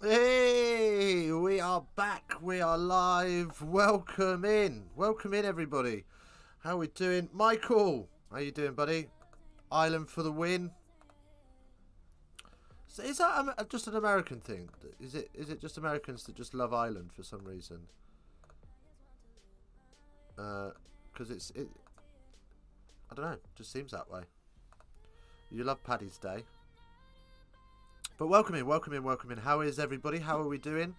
Hey, we are back. We are live. Welcome in. Welcome in, everybody. How are we doing? Michael, how you doing, buddy? Ireland for the win. So is that just an American thing? Is it just Americans that just love Ireland for some reason? Because I don't know. Just seems that way. You love Paddy's Day. But welcome in, welcome in, welcome in. How is everybody? How are we doing?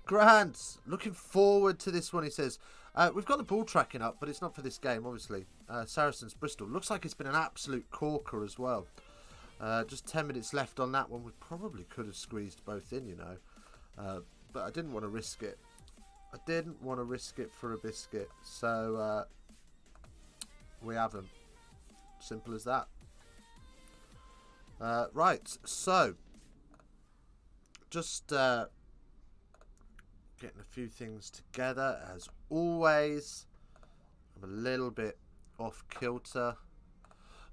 Grant, looking forward to this one, he says. We've got the ball tracking up, but it's not for this game, obviously. Saracens, Bristol. Looks like it's been an absolute corker as well. Just 10 minutes left on that one. We probably could have squeezed both in, you know. But I didn't want to risk it. I didn't want to risk it for a biscuit. So, we haven't. Simple as that. Right, so just getting a few things together as always. I'm a little bit off kilter,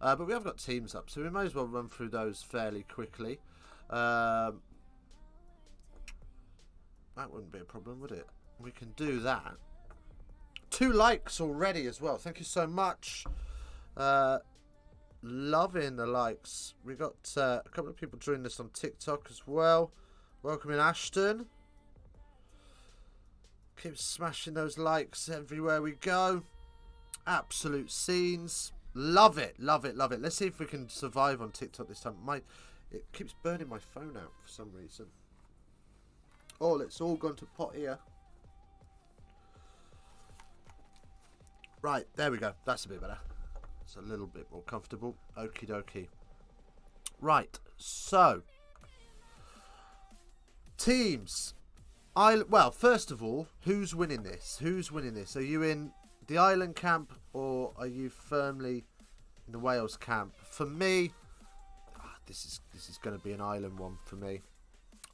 but we have got teams up, so we may as well run through those fairly quickly. That wouldn't be a problem, would it? We can do that. 2 likes already as well. Thank you so much. Loving the likes. We got a couple of people joining us on TikTok as well. Welcome in, Ashton. Keep smashing those likes everywhere we go. Absolute scenes. Love it, love it, love it. Let's see if we can survive on TikTok this time. It keeps burning my phone out for some reason. Oh, it's all gone to pot here. Right, there we go. That's a bit better. It's a little bit more comfortable. Okie dokie. Right, so teams. Well, first of all, who's winning this? Who's winning this? Are you in the Ireland camp or are you firmly in the Wales camp? For me, this is going to be an Ireland one for me.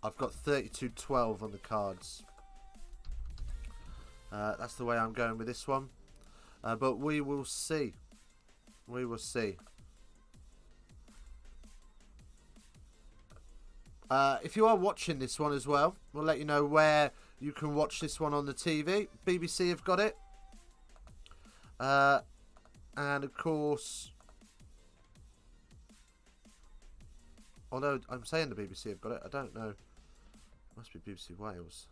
I've got 32-12 on the cards. That's the way I'm going with this one. But we will see. We will see. If you are watching this one as well, we'll let you know where you can watch this one on the TV. BBC have got it. And of course, although I'm saying the BBC have got it, I don't know. It must be BBC Wales.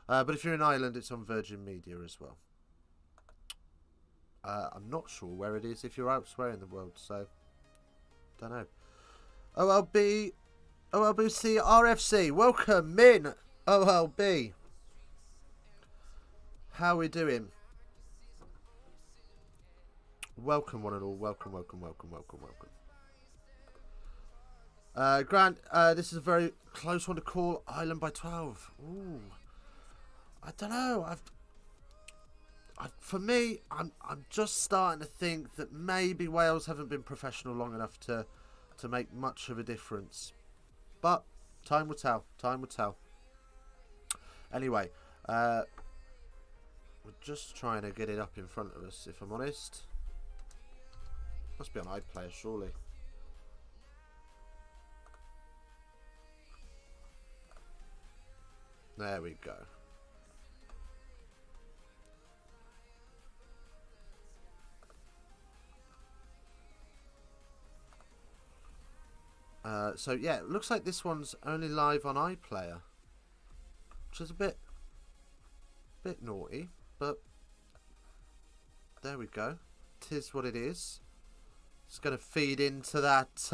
But if you're in Ireland, it's on Virgin Media as well. I'm not sure where it is if you're elsewhere in the world, so don't know. OLB, OLBC, RFC, welcome in, OLB. How are we doing? Welcome one and all, welcome, welcome, welcome, welcome, welcome. Grant, this is a very close one to call. Ireland by 12. Ooh, I don't know. For me, I'm just starting to think that maybe Wales haven't been professional long enough to make much of a difference. But time will tell. Time will tell. Anyway, we're just trying to get it up in front of us, if I'm honest. Must be on iPlayer, surely. There we go. So yeah, it looks like this one's only live on iPlayer, which is a bit naughty, but there we go. 'Tis what it is. It's going to feed into that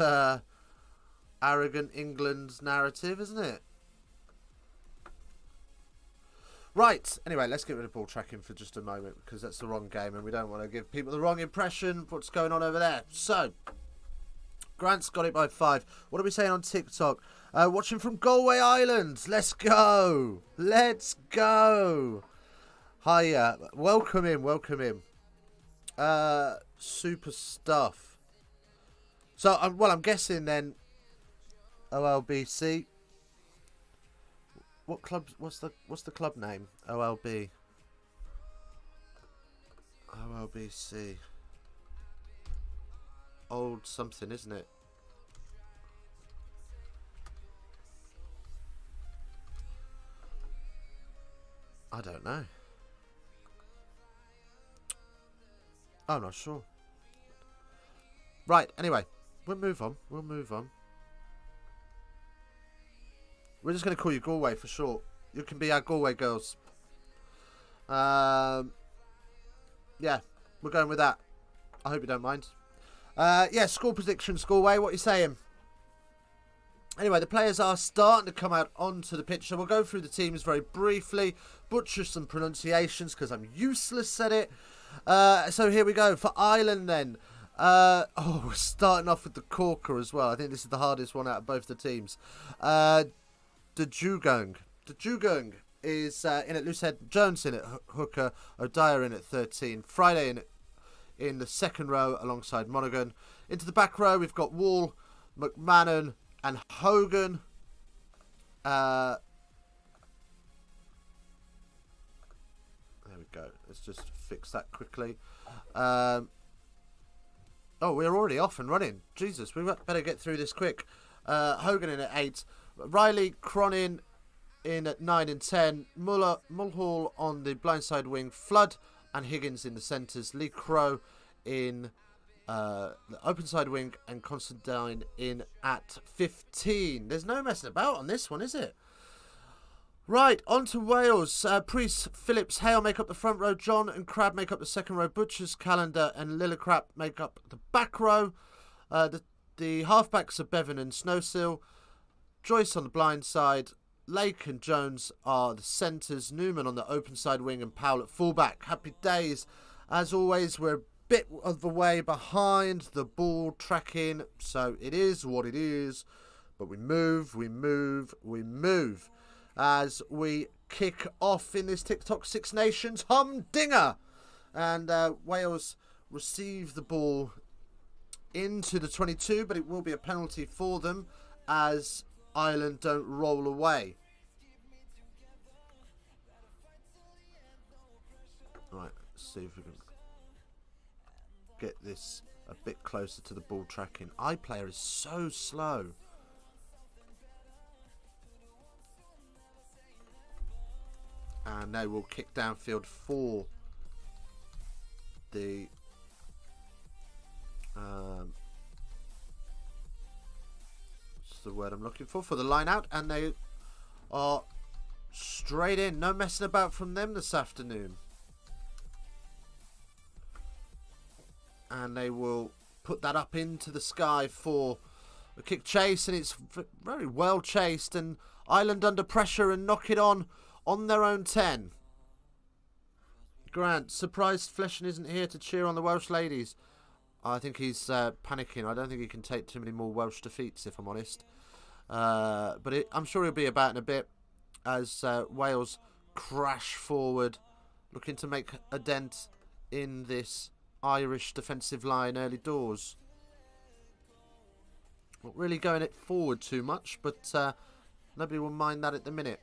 arrogant England narrative, isn't it? Right, anyway, let's get rid of ball tracking for just a moment because that's the wrong game and we don't want to give people the wrong impression of what's going on over there. So, Grant's got it by 5. What are we saying on TikTok? Watching from Galway Island. Let's go. Let's go. Hiya. Welcome in. Welcome in. Super stuff. So, well, I'm guessing then OLBC. What club? What's the club name? OLB. OLBC. Old something, isn't it? I don't know. I'm not sure. Right, anyway. We'll move on. We'll move on. We're just going to call you Galway for short. You can be our Galway girls. Yeah, we're going with that. I hope you don't mind. Yeah, score predictions, Galway. What are you saying? Anyway, the players are starting to come out onto the pitch, so we'll go through the teams very briefly, butcher some pronunciations because I'm useless at it. So here we go. For Ireland then. We're starting off with the corker as well. I think this is the hardest one out of both the teams. The Djugung. The Djugung is in at loosehead. Jones in at hooker. O'Dyer in at 13. Friday in the second row alongside Monaghan. Into the back row we've got Wall, McMahon and Hogan. There we go. Let's just fix that quickly. Oh, we're already off and running. Jesus, we better get through this quick. Hogan in at 8. Riley, Cronin in at 9 and 10. Mulhall on the blindside wing. Flood and Higgins in the centres. Lee Crow in the open side wing. And Constantine in at 15. There's no messing about on this one, is it? Right, on to Wales. Priest, Phillips, Hale make up the front row. John and Crab make up the second row. Butchers, Callender and Lillicrap make up the back row. The halfbacks are Bevan and Snowsill. Joyce on the blind side. Lake and Jones are the centres. Newman on the open side wing and Powell at fullback. Happy days. As always, we're a bit of the way behind the ball tracking. So it is what it is. But we move, we move, we move. As we kick off in this TikTok Six Nations humdinger. And Wales receive the ball into the 22, but it will be a penalty for them as Ireland don't roll away. Right, let's see if we can get this a bit closer to the ball tracking. iPlayer is so slow. And they will kick downfield for the what's the word I'm looking for the line out, and they are straight in. No messing about from them this afternoon. And they will put that up into the sky for a kick chase, and it's very well chased, and Ireland under pressure and knock it on their own 10. Grant, surprised Fleshen isn't here to cheer on the Welsh ladies. I think he's panicking. I don't think he can take too many more Welsh defeats, if I'm honest. But I'm sure he'll be about in a bit as Wales crash forward, looking to make a dent in this Irish defensive line early doors. Not really going it forward too much, but nobody will mind that at the minute.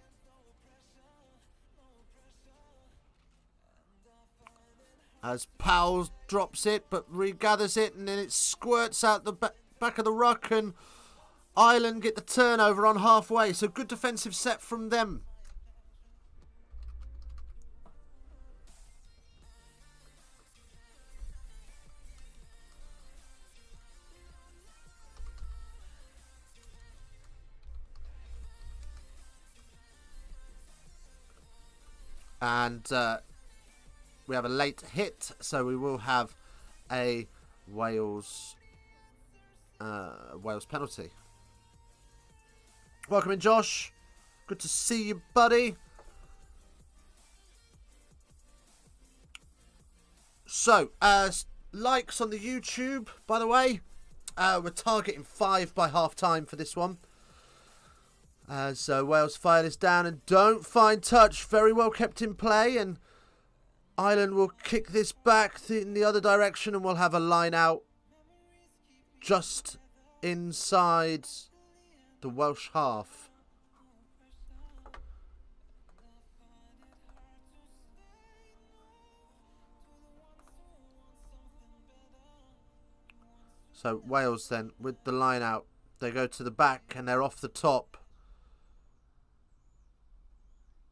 As Powell drops it, but regathers it, and then it squirts out the back of the ruck, and Ireland get the turnover on halfway. So good defensive set from them. And we have a late hit, so we will have a Wales penalty. Welcome in, Josh. Good to see you, buddy. So, likes on the YouTube, by the way. We're targeting 5 by half time for this one. As Wales fire this down and don't find touch. Very well kept in play, and Ireland will kick this back in the other direction, and we'll have a line out just inside the Welsh half. So Wales then, with the line out, they go to the back and they're off the top.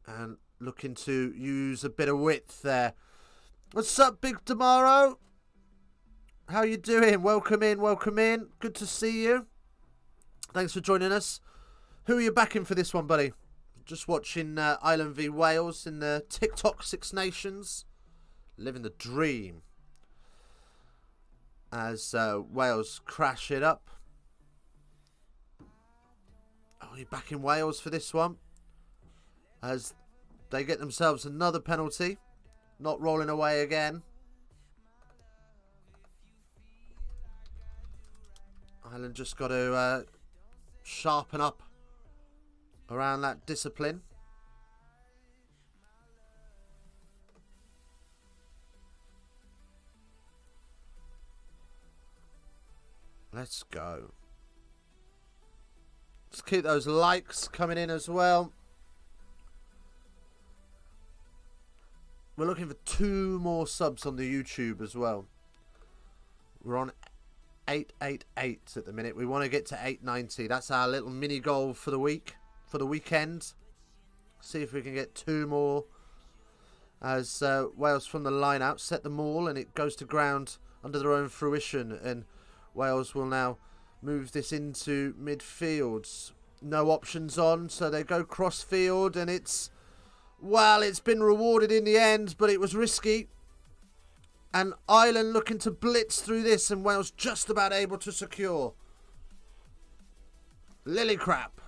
And looking to use a bit of width there. What's up, Big Tomorrow? How you doing? Welcome in, welcome in. Good to see you. Thanks for joining us. Who are you backing for this one, buddy? Just watching Ireland v Wales in the TikTok Six Nations. Living the dream. As Wales crash it up. Oh, you're backing Wales for this one. As they get themselves another penalty. Not rolling away again. Ireland just got to sharpen up around that discipline. Let's go. Let's keep those likes coming in as well. We're looking for 2 more subs on the YouTube as well. We're on 888 at the minute. We want to get to 890. That's our little mini goal for the week, for the weekend. See if we can get 2 more. As Wales from the line out set the maul, and it goes to ground under their own fruition, and Wales will now move this into midfield. No options on, so they go cross field, and it's, well, it's been rewarded in the end, but it was risky. And Ireland looking to blitz through this, and Wales just about able to secure. Lily crap.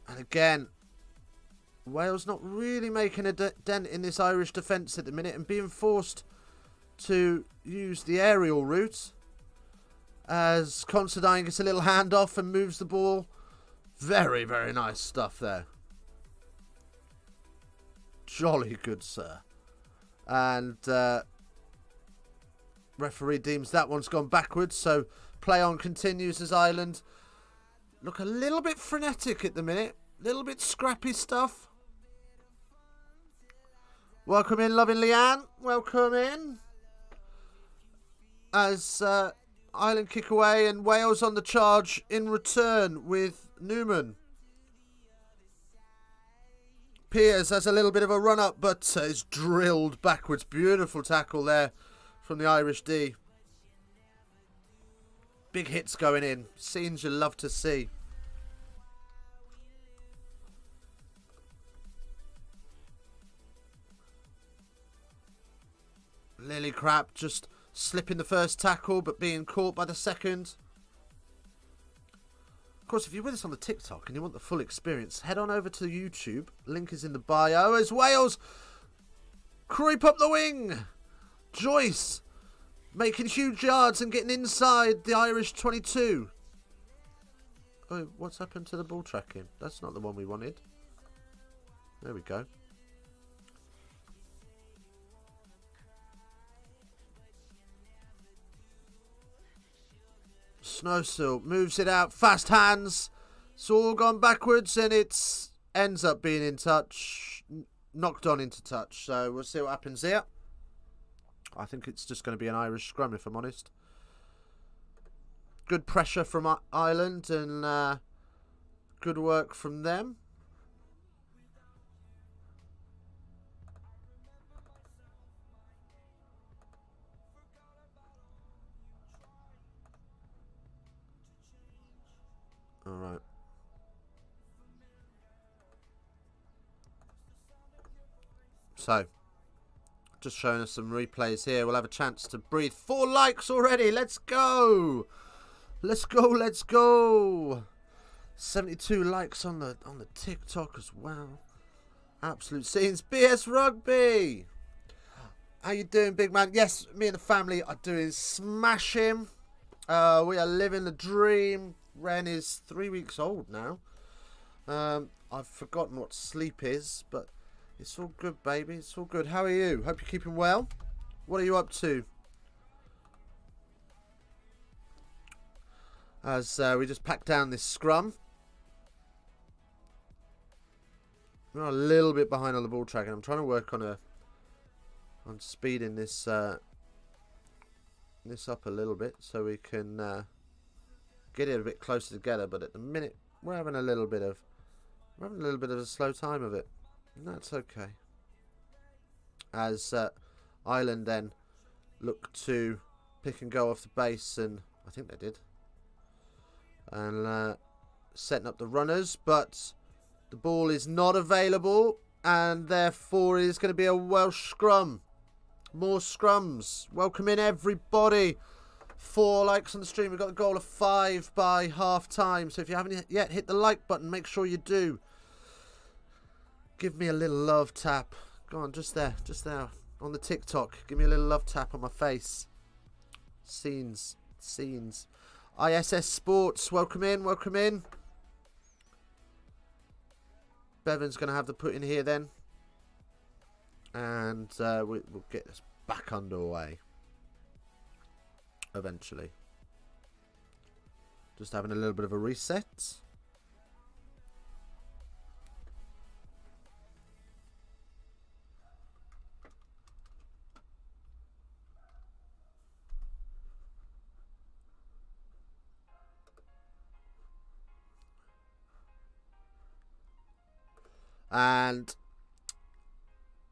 And again, Wales not really making a dent in this Irish defence at the minute, and being forced to use the aerial route. As Considine gets a little handoff and moves the ball. Very, very nice stuff there. Jolly good, sir. And referee deems that one's gone backwards, so play on continues as Ireland look a little bit frenetic at the minute. A little bit scrappy stuff. Welcome in, loving Leanne. Welcome in. As Ireland kick away, and Wales on the charge in return with Newman. Piers has a little bit of a run up, but is drilled backwards. Beautiful tackle there from the Irish D. Big hits going in. Scenes you love to see. Lily crap, just slipping the first tackle, but being caught by the second. Of course, if you're with us on the TikTok and you want the full experience, head on over to YouTube. Link is in the bio. As Wales creep up the wing. Joyce making huge yards and getting inside the Irish 22. Oh, what's happened to the ball tracking? That's not the one we wanted. There we go. Snowsill moves it out. Fast hands. It's all gone backwards, and it ends up being in touch. Knocked on into touch. So we'll see what happens here. I think it's just going to be an Irish scrum, if I'm honest. Good pressure from Ireland, and good work from them. All right. So, just showing us some replays here. We'll have a chance to breathe. 4 likes already. Let's go. Let's go. Let's go. 72 likes on the TikTok as well. Absolute scenes. BS Rugby. How you doing, big man? Yes, me and the family are doing smashing. We are living the dream. Ren is 3 weeks old now. I've forgotten what sleep is, but it's all good, baby. It's all good. How are you? Hope you're keeping well. What are you up to? As we just pack down this scrum. We're a little bit behind on the ball tracking. I'm trying to work on speeding this this up a little bit so we can get it a bit closer together. But at the minute, we're having a little bit of a slow time of it, and that's okay. As Ireland then look to pick and go off the base, and I think they did, and setting up the runners, but the ball is not available, and therefore it is going to be a Welsh scrum. More scrums. Welcome in, everybody. 4 likes on the stream. We've got a goal of 5 by half time. So if you haven't yet hit the like button, make sure you do. Give me a little love tap. Go on, just there on the TikTok. Give me a little love tap on my face. Scenes. ISS Sports. Welcome in. Bevan's going to have the put in here then. And we'll get this back underway eventually. Just having a little bit of a reset. And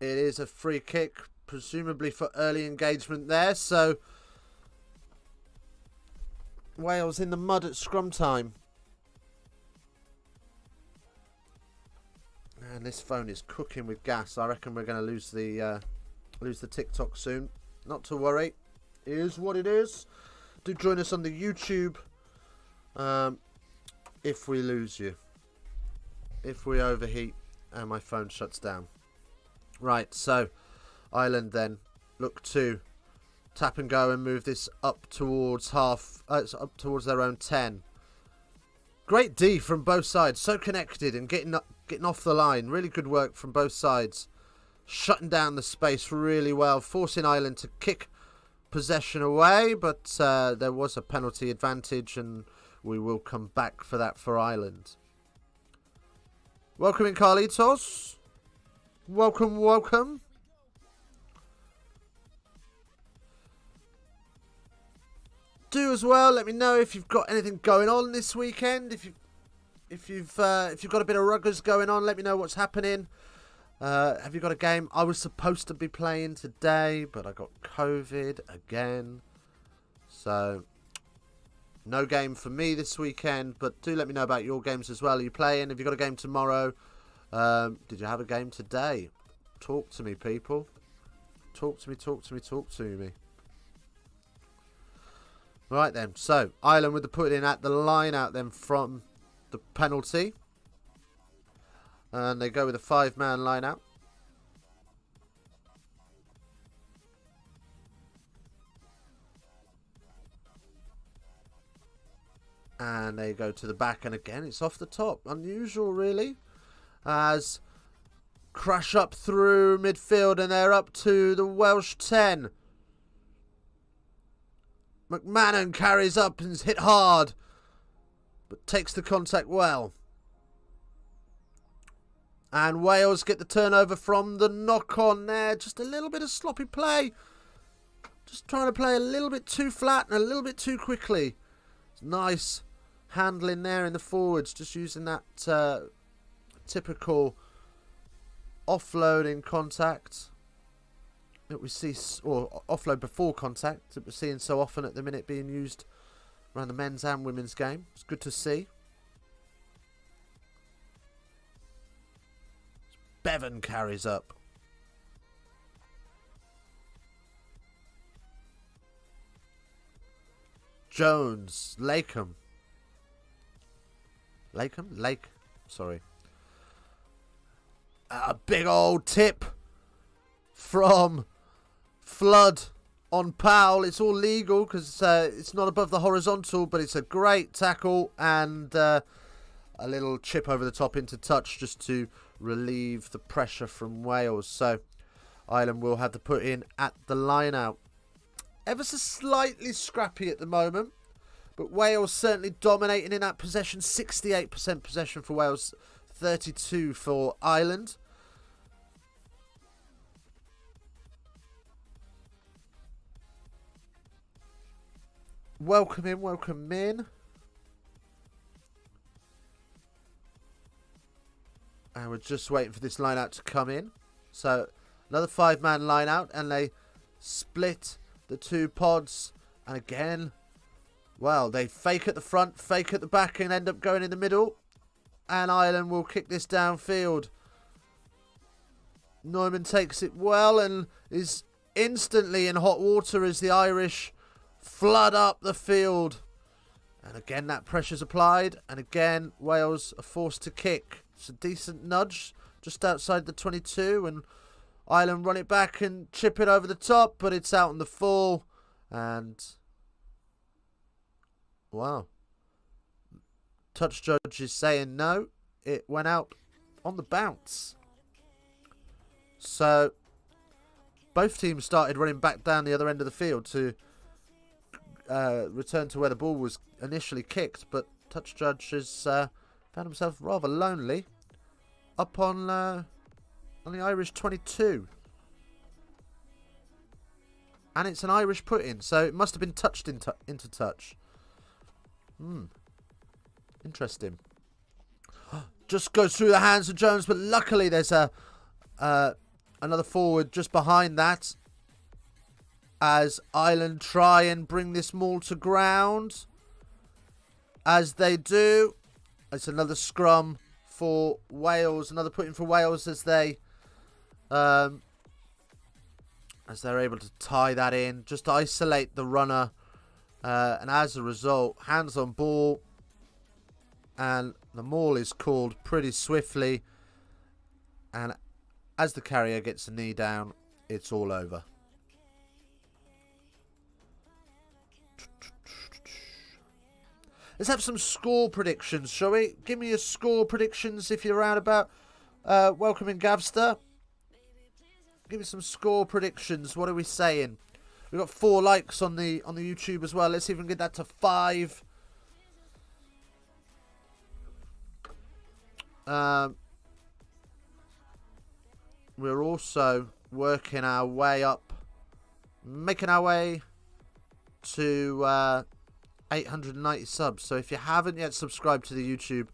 it is a free kick, presumably for early engagement there. So Wales in the mud at scrum time. And this phone is cooking with gas. I reckon we're going to lose the TikTok soon. Not to worry. It is what it is. Do join us on the YouTube if we lose you. If we overheat and my phone shuts down. Right, so Ireland then look to tap and go and move this up towards up towards their own 10. Great D from both sides, so connected and getting off the line. Really good work from both sides, shutting down the space really well, forcing Ireland to kick possession away. But there was a penalty advantage, and we will come back for that for Ireland. Welcome in, Carlitos. Welcome. Do as well. Let me know if you've got anything going on this weekend. If you've got a bit of ruggers going on, let me know what's happening. Have you got a game? I was supposed to be playing today, but I got COVID again, so no game for me this weekend. But do let me know about your games as well. Are you playing? Have you got a game tomorrow? Did you have a game today? Talk to me, people. Talk to me. Right then, so Ireland with the put in at the line out then from the penalty. And they go with a 5-man line out. And they go to the back, and again it's off the top. Unusual really. As crash up through midfield, and they're up to the Welsh 10. McMahon carries up and is hit hard, but takes the contact well. And Wales get the turnover from the knock-on there. Just a little bit of sloppy play. Just trying to play a little bit too flat and a little bit too quickly. It's nice handling there in the forwards. Just using that typical offloading contact that we see, or offload before contact that we're seeing so often at the minute being used around the men's and women's game. It's good to see. Bevan carries up. Jones, Lakeham. Sorry. A big old tip from Flood on Powell. It's all legal because it's not above the horizontal, but it's a great tackle and a little chip over the top into touch just to relieve the pressure from Wales. So Ireland will have to put in at the line out. Ever so slightly scrappy at the moment, but Wales certainly dominating in that possession. 68% possession for Wales, 32 for Ireland. Welcome in. just waiting for this line out to come in. So another 5-man line out, and they split the 2 pods. And again, well, they fake at the front, fake at the back, and end up going in the middle. And Ireland will kick this downfield. Neumann takes it well and is instantly in hot water as the Irish flood up the field. And again, that pressure's applied. And again, Wales are forced to kick. It's a decent nudge just outside the 22. And Ireland run it back and chip it over the top. But it's out on the full. And wow. Touch judge is saying no. It went out on the bounce. So both teams started running back down the other end of the field to return to where the ball was initially kicked. But touch judge has found himself rather lonely up on the Irish 22. And it's an Irish put-in, so it must have been touched into touch. Interesting. Just goes through the hands of Jones, but luckily there's another forward just behind that as Ireland try and bring this maul to ground. As they do, it's another scrum for Wales, another put-in for Wales as they're able to tie that in, just isolate the runner, and as a result, hands on ball, and the maul is called pretty swiftly, and as the carrier gets a knee down, it's all over. Let's have some score predictions, shall we? Give me your score predictions if you're around about. Welcome in, Gavster. Give me some score predictions. What are we saying? We've got 4 likes on the YouTube as well. Let's see if we can get that to 5. We're also working our way up, making our way to 890 subs. So if you haven't yet subscribed to the YouTube,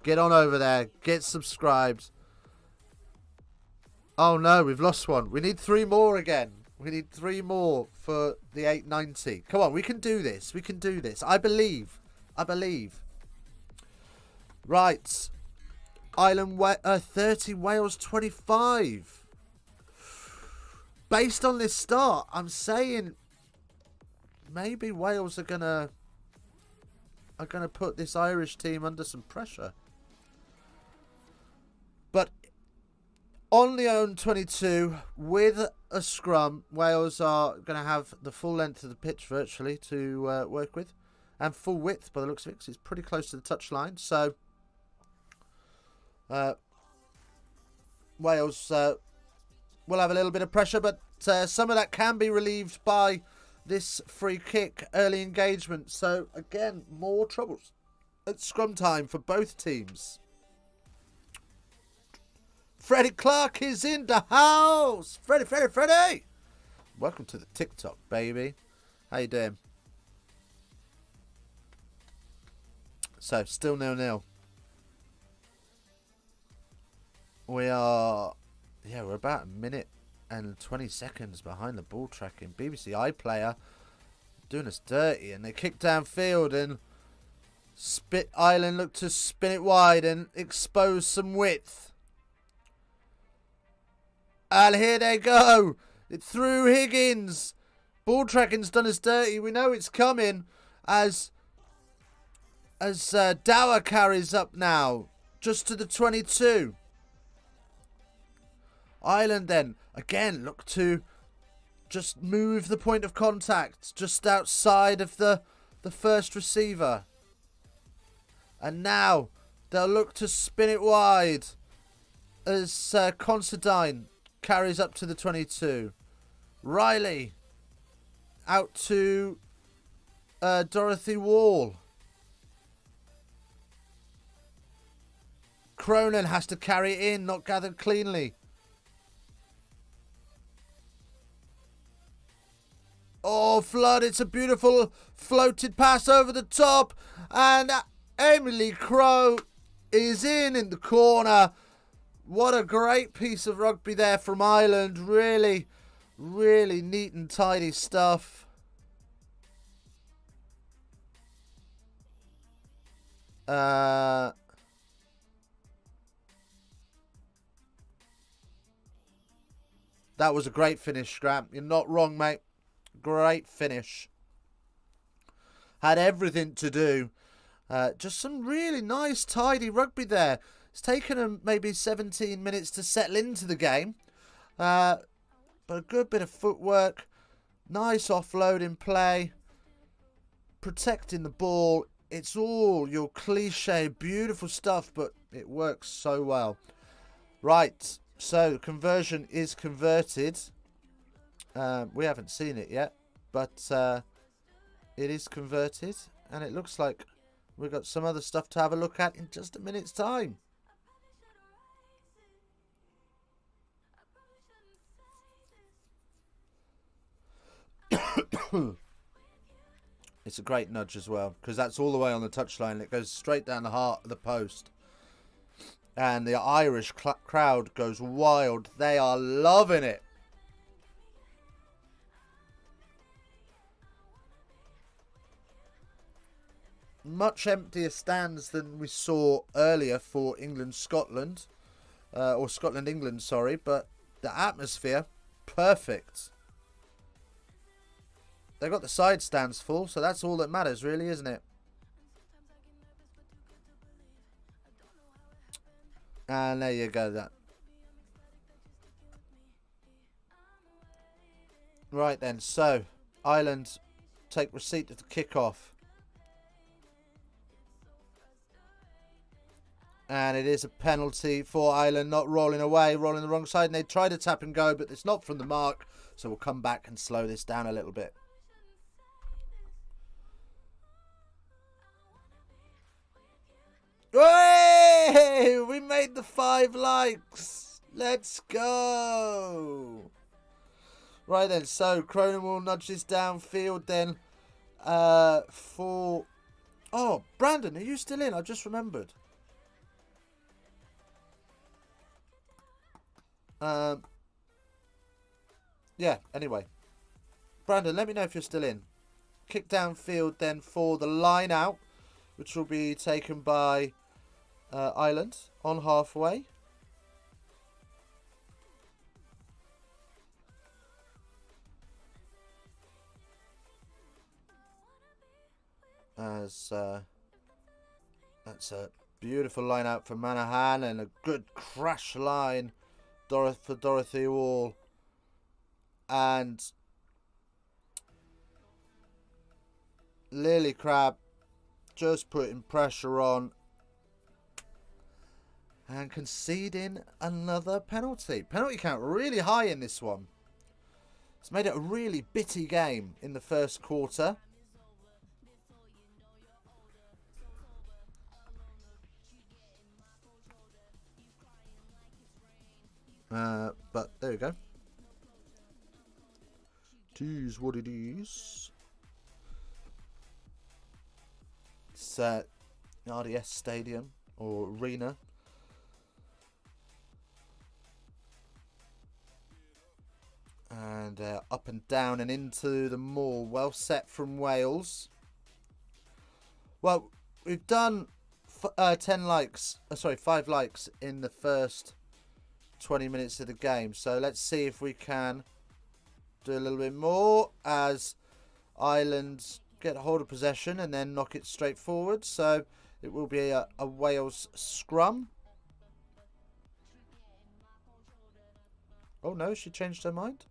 get on over there, get subscribed. Oh no, we've lost one. We need 3 more again. We need 3 more for the 890. Come on, we can do this. We can do this. I believe. I believe. Right. Ireland 30, Wales 25. Based on this start, I'm saying maybe Wales are gonna put this Irish team under some pressure. But on the own 22 with a scrum, Wales are going to have the full length of the pitch virtually to work with, and full width by the looks of it, because it's pretty close to the touchline. So Wales will have a little bit of pressure, but some of that can be relieved by this free kick early engagement. So again, more troubles at scrum time for both teams. Freddie Clark is in the house. Freddie. Welcome to the TikTok, baby. How you doing? So, still 0-0. We're about 1 minute and 20 seconds behind the ball tracking. BBC iPlayer doing us dirty, and they kick downfield, and Ireland look to spin it wide and expose some width. And here they go. It through Higgins. Ball tracking's done us dirty. We know it's coming as Dower carries up now. Just to the 22. Ireland then, again, look to just move the point of contact just outside of the first receiver. And now they'll look to spin it wide as Considine carries up to the 22. Riley out to Dorothy Wall. Cronin has to carry it in, not gathered cleanly. Oh, Flood, it's a beautiful floated pass over the top. And Emily Crow is in the corner. What a great piece of rugby there from Ireland. Really, really neat and tidy stuff. That was a great finish, Scram. You're not wrong, mate. Great finish. Had everything to do. Just some really nice, tidy rugby there. It's taken them maybe 17 minutes to settle into the game. But a good bit of footwork. Nice offloading play. Protecting the ball. It's all your cliche, beautiful stuff, but it works so well. Right, so conversion is converted. We haven't seen it yet, but it is converted. And it looks like we've got some other stuff to have a look at in just a minute's time. It's a great nudge as well, because that's all the way on the touchline. It goes straight down the heart of the post. And the Irish crowd goes wild. They are loving it. Much emptier stands than we saw earlier for England-Scotland. Or Scotland-England, sorry. But the atmosphere, perfect. They got the side stands full, so that's all that matters, really, isn't it? And there you go, that. Right then, so Ireland take receipt of the kickoff. And it is a penalty for Ireland, not rolling away, rolling the wrong side. And they try to tap and go, but it's not from the mark. So we'll come back and slow this down a little bit. Hey, we made the 5 likes. Let's go. Right then, so Cronin will nudge this downfield then for... Oh, Brandon, are you still in? I just remembered. Yeah, anyway. Brandon, let me know if you're still in. Kick downfield then for the line out, which will be taken by Ireland on halfway. As that's a beautiful line out for Manahan and a good crash line for Dorothy Wall. And Lily Crabb just putting pressure on and conceding another penalty. Penalty count really high in this one. It's made it a really bitty game in the first quarter. But there we go. It is what it is. It's RDS Stadium or Arena. And up and down and into the maul. Well set from Wales. Well, we've done 5 likes in the first 20 minutes of the game. So let's see if we can do a little bit more as Ireland get hold of possession and then knock it straight forward. So it will be a Wales scrum. Oh no, she changed her mind?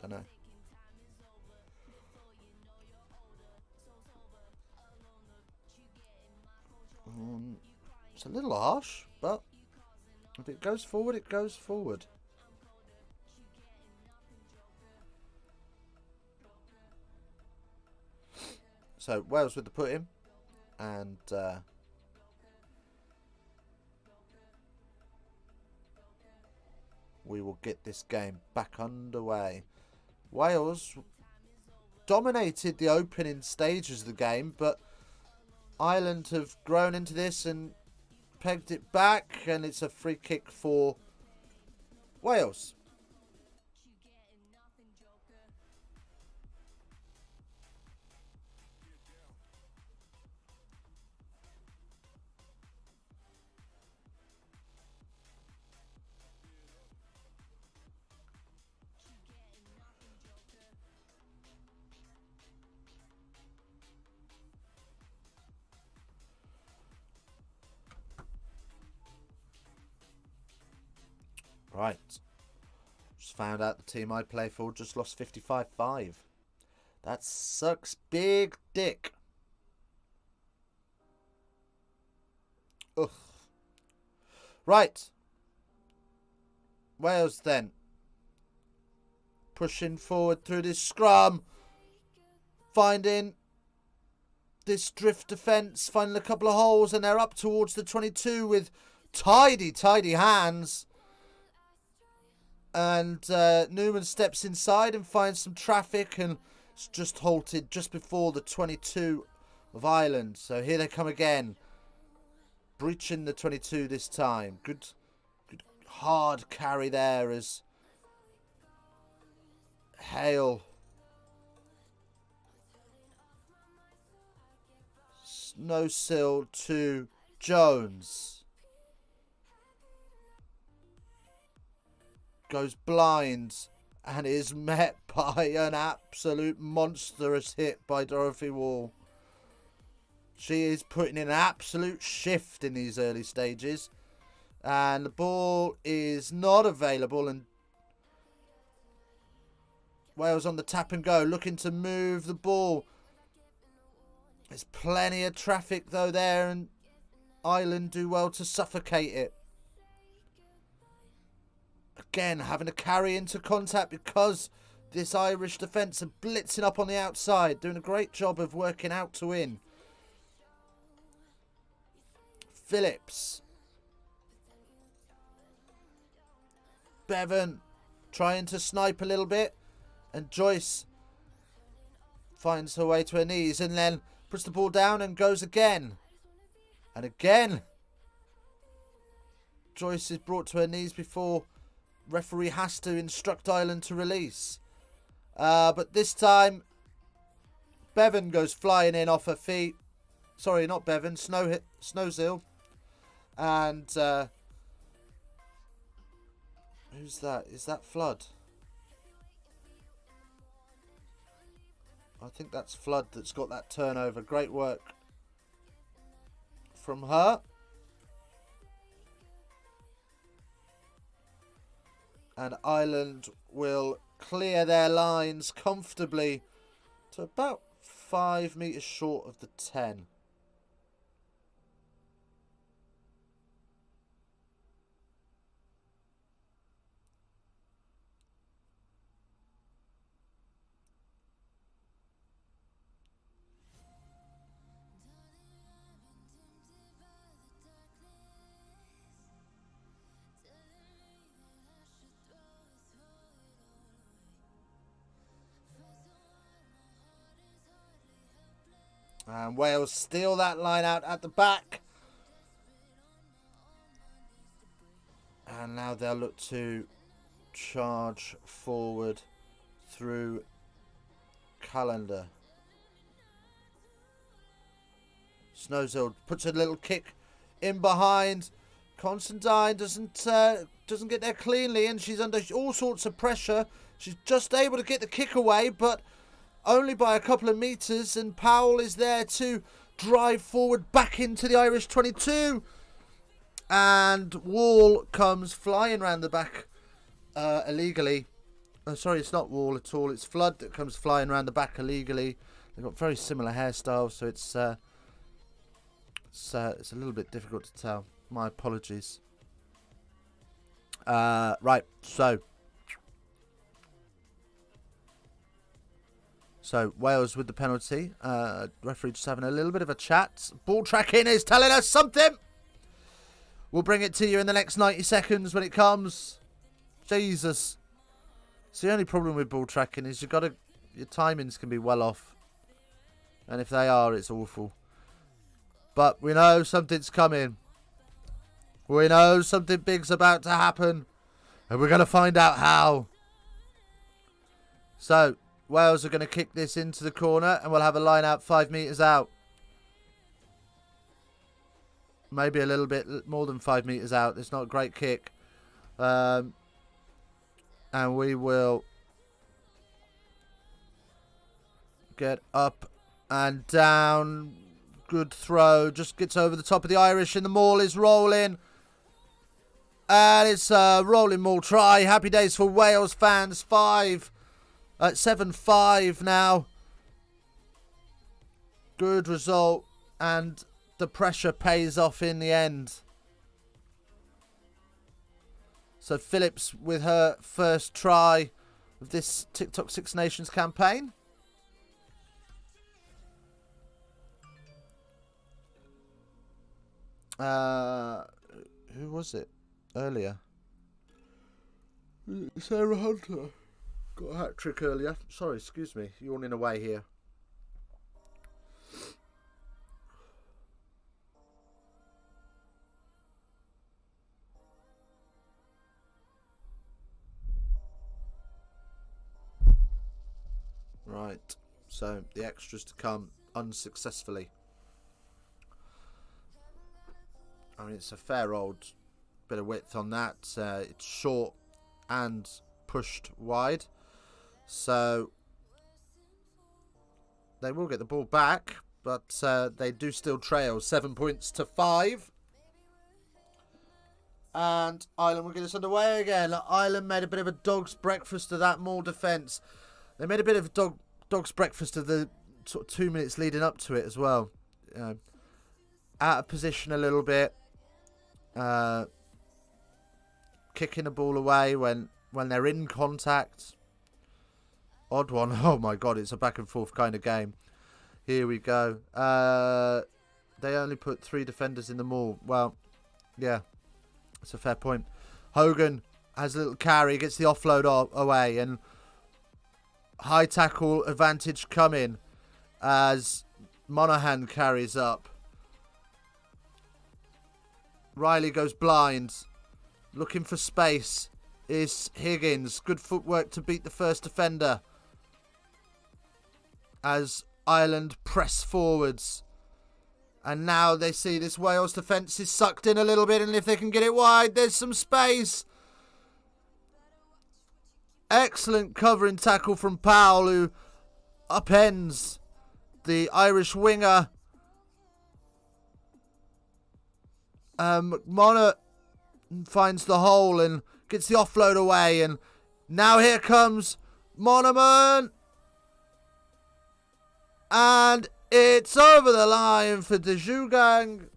Don't know. It's a little harsh, but if it goes forward, it goes forward. So Wales with the put in, and we will get this game back underway. Wales dominated the opening stages of the game, but Ireland have grown into this and pegged it back, and it's a free kick for Wales. Right. Just found out the team I play for just lost 55-5. That sucks big dick. Ugh. Right. Wales then. Pushing forward through this scrum. Finding this drift defence. Finding a couple of holes. And they're up towards the 22 with tidy hands. And Newman steps inside and finds some traffic. And it's just halted just before the 22 of Ireland. So here they come again. Breaching the 22 this time. Good hard carry there as Hale Snowsill to Jones. Goes blind and is met by an absolute monstrous hit by Dorothy Wall. She is putting in an absolute shift in these early stages. And the ball is not available. And Wales on the tap and go. Looking to move the ball. There's plenty of traffic though there. And Ireland do well to suffocate it. Again, having to carry into contact because this Irish defence are blitzing up on the outside. Doing a great job of working out to in. Phillips. Bevan trying to snipe a little bit. And Joyce finds her way to her knees and then puts the ball down and goes again. And again. Joyce is brought to her knees before referee has to instruct Ireland to release. But this time Bevan goes flying in off her feet. Sorry, not Bevan. Snowsill. And who's that? Is that Flood? I think that's Flood that's got that turnover. Great work from her. And Ireland will clear their lines comfortably to about 5 metres short of the 10. And Wales steal that line out at the back. And now they'll look to charge forward through Calendar. Snowsill puts a little kick in behind. Constantine doesn't get there cleanly, and she's under all sorts of pressure. She's just able to get the kick away, but only by a couple of metres, and Powell is there to drive forward back into the Irish 22. And Wall comes flying round the back illegally. Oh, sorry, it's not Wall at all. It's Flood that comes flying round the back illegally. They've got very similar hairstyles, so it's a little bit difficult to tell. My apologies. Right, So Wales with the penalty. Referee just having a little bit of a chat. Ball tracking is telling us something. We'll bring it to you in the next 90 seconds when it comes. Jesus. So the only problem with ball tracking is your timings can be well off. And if they are, it's awful. But we know something's coming. We know something big's about to happen. And we're going to find out how. So, Wales are going to kick this into the corner. And we'll have a line out 5 metres out. Maybe a little bit more than 5 metres out. It's not a great kick. And we will get up and down. Good throw. Just gets over the top of the Irish and the maul is rolling. And it's a rolling maul try. Happy days for Wales fans. 7-5 now. Good result. And the pressure pays off in the end. So Phillips with her first try of this TikTok Six Nations campaign. Who was it earlier? Sarah Hunter. Got a hat trick earlier. Sorry, excuse me. Yawning away here. Right, so the extras to come unsuccessfully. I mean, it's a fair old bit of width on that. It's short and pushed wide. So they will get the ball back, but they do still trail 7 points to 5. And Ireland will get us underway again. Ireland made a bit of a dog's breakfast of that maul defence. They made a bit of a dog's breakfast of the sort of 2 minutes leading up to it as well. Out of position a little bit. Kicking the ball away when they're in contact. Odd one. Oh my god, it's a back and forth kind of game. Here we go. They only put 3 defenders in the maul. Well, yeah, that's a fair point. Hogan has a little carry, gets the offload away, and high tackle advantage coming as Monaghan carries up. Riley goes blind. Looking for space is Higgins. Good footwork to beat the first defender. As Ireland press forwards. And now they see this Wales defence is sucked in a little bit. And if they can get it wide, there's some space. Excellent covering tackle from Powell, who upends the Irish winger. McMonaghan finds the hole and gets the offload away. And now here comes Monaghan. And it's over the line for De Jougang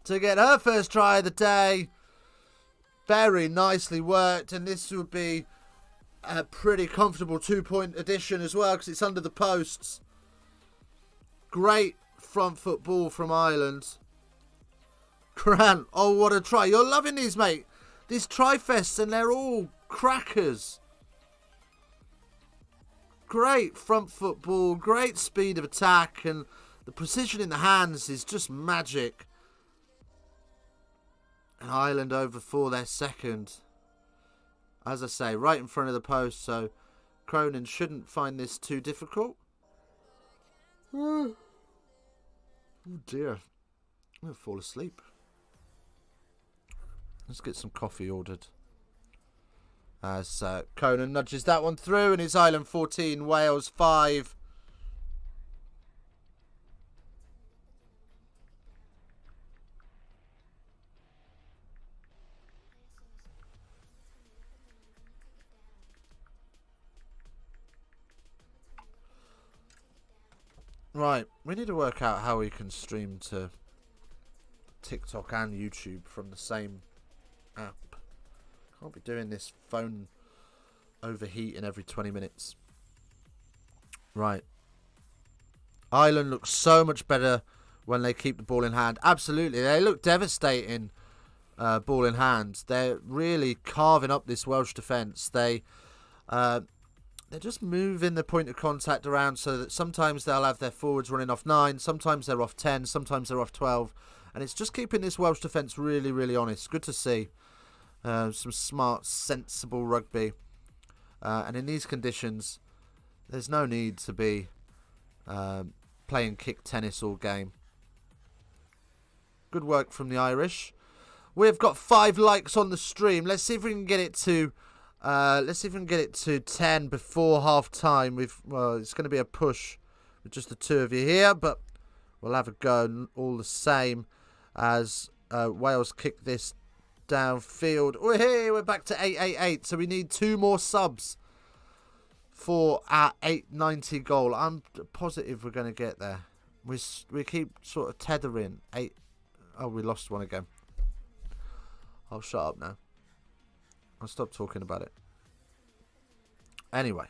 to get her first try of the day. Very nicely worked, and this would be a pretty comfortable 2-point addition as well because it's under the posts. Great front foot ball from Ireland. Grant, oh what a try. You're loving these, mate. These try-fests, and they're all crackers. Great front foot ball, great speed of attack, and the precision in the hands is just magic. And Ireland over for their second. As I say, right in front of the post, so Cronin shouldn't find this too difficult. Oh dear. I'm going to fall asleep. Let's get some coffee ordered. As Conan nudges that one through, and it's Ireland 14, Wales 5. Right, we need to work out how we can stream to TikTok and YouTube from the same app. Can't be doing this phone overheating every 20 minutes. Right. Ireland looks so much better when they keep the ball in hand. Absolutely. They look devastating ball in hand. They're really carving up this Welsh defence. They they're just moving the point of contact around so that sometimes they'll have their forwards running off 9, sometimes they're off 10, sometimes they're off 12. And it's just keeping this Welsh defence really, really honest. Good to see. Some smart, sensible rugby. And in these conditions, there's no need to be playing kick tennis all game. Good work from the Irish. We've got 5 likes on the stream. Let's see if we can get it to 10 before half time. It's going to be a push with just the 2 of you here, but we'll have a go all the same as Wales kick this downfield. Oh, hey, we're back to 888, so we need 2 more subs for our 890 goal. I'm positive we're going to get there. We keep sort of tethering. Oh, we lost one again. I'll shut up now. I'll stop talking about it. Anyway.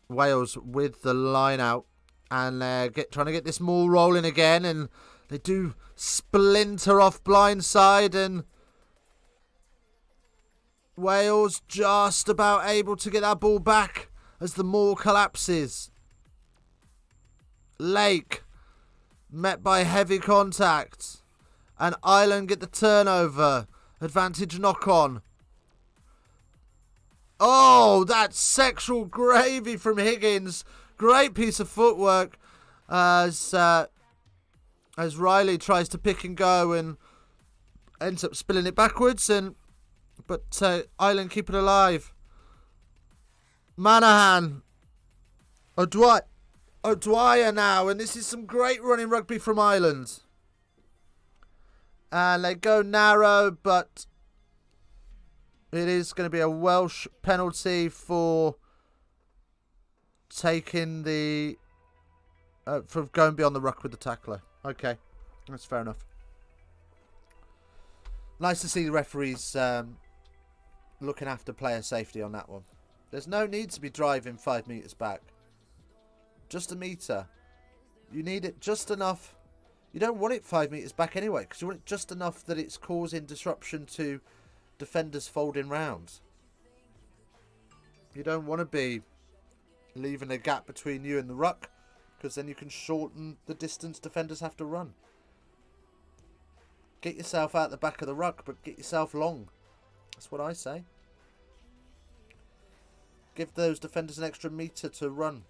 Wales with the line out. And they're trying to get this maul rolling again. And they do splinter off blindside. And Wales just about able to get that ball back as the maul collapses. Lake met by heavy contact. And Ireland get the turnover. Advantage knock on. Oh, that's sexual gravy from Higgins. Great piece of footwork as Riley tries to pick and go and ends up spilling it backwards. But Ireland keep it alive. Manahan. O'Dwyer now. And this is some great running rugby from Ireland. And they go narrow, but it is going to be a Welsh penalty for taking the... for going beyond the ruck with the tackler. Okay, that's fair enough. Nice to see the referees looking after player safety on that one. There's no need to be driving 5 metres back. Just a metre. You need it just enough. You don't want it 5 metres back anyway, because you want it just enough that it's causing disruption to defenders folding round. You don't want to be leaving a gap between you and the ruck, because then you can shorten the distance defenders have to run. Get yourself out the back of the ruck, but get yourself long. That's what I say. Give those defenders an extra metre to run.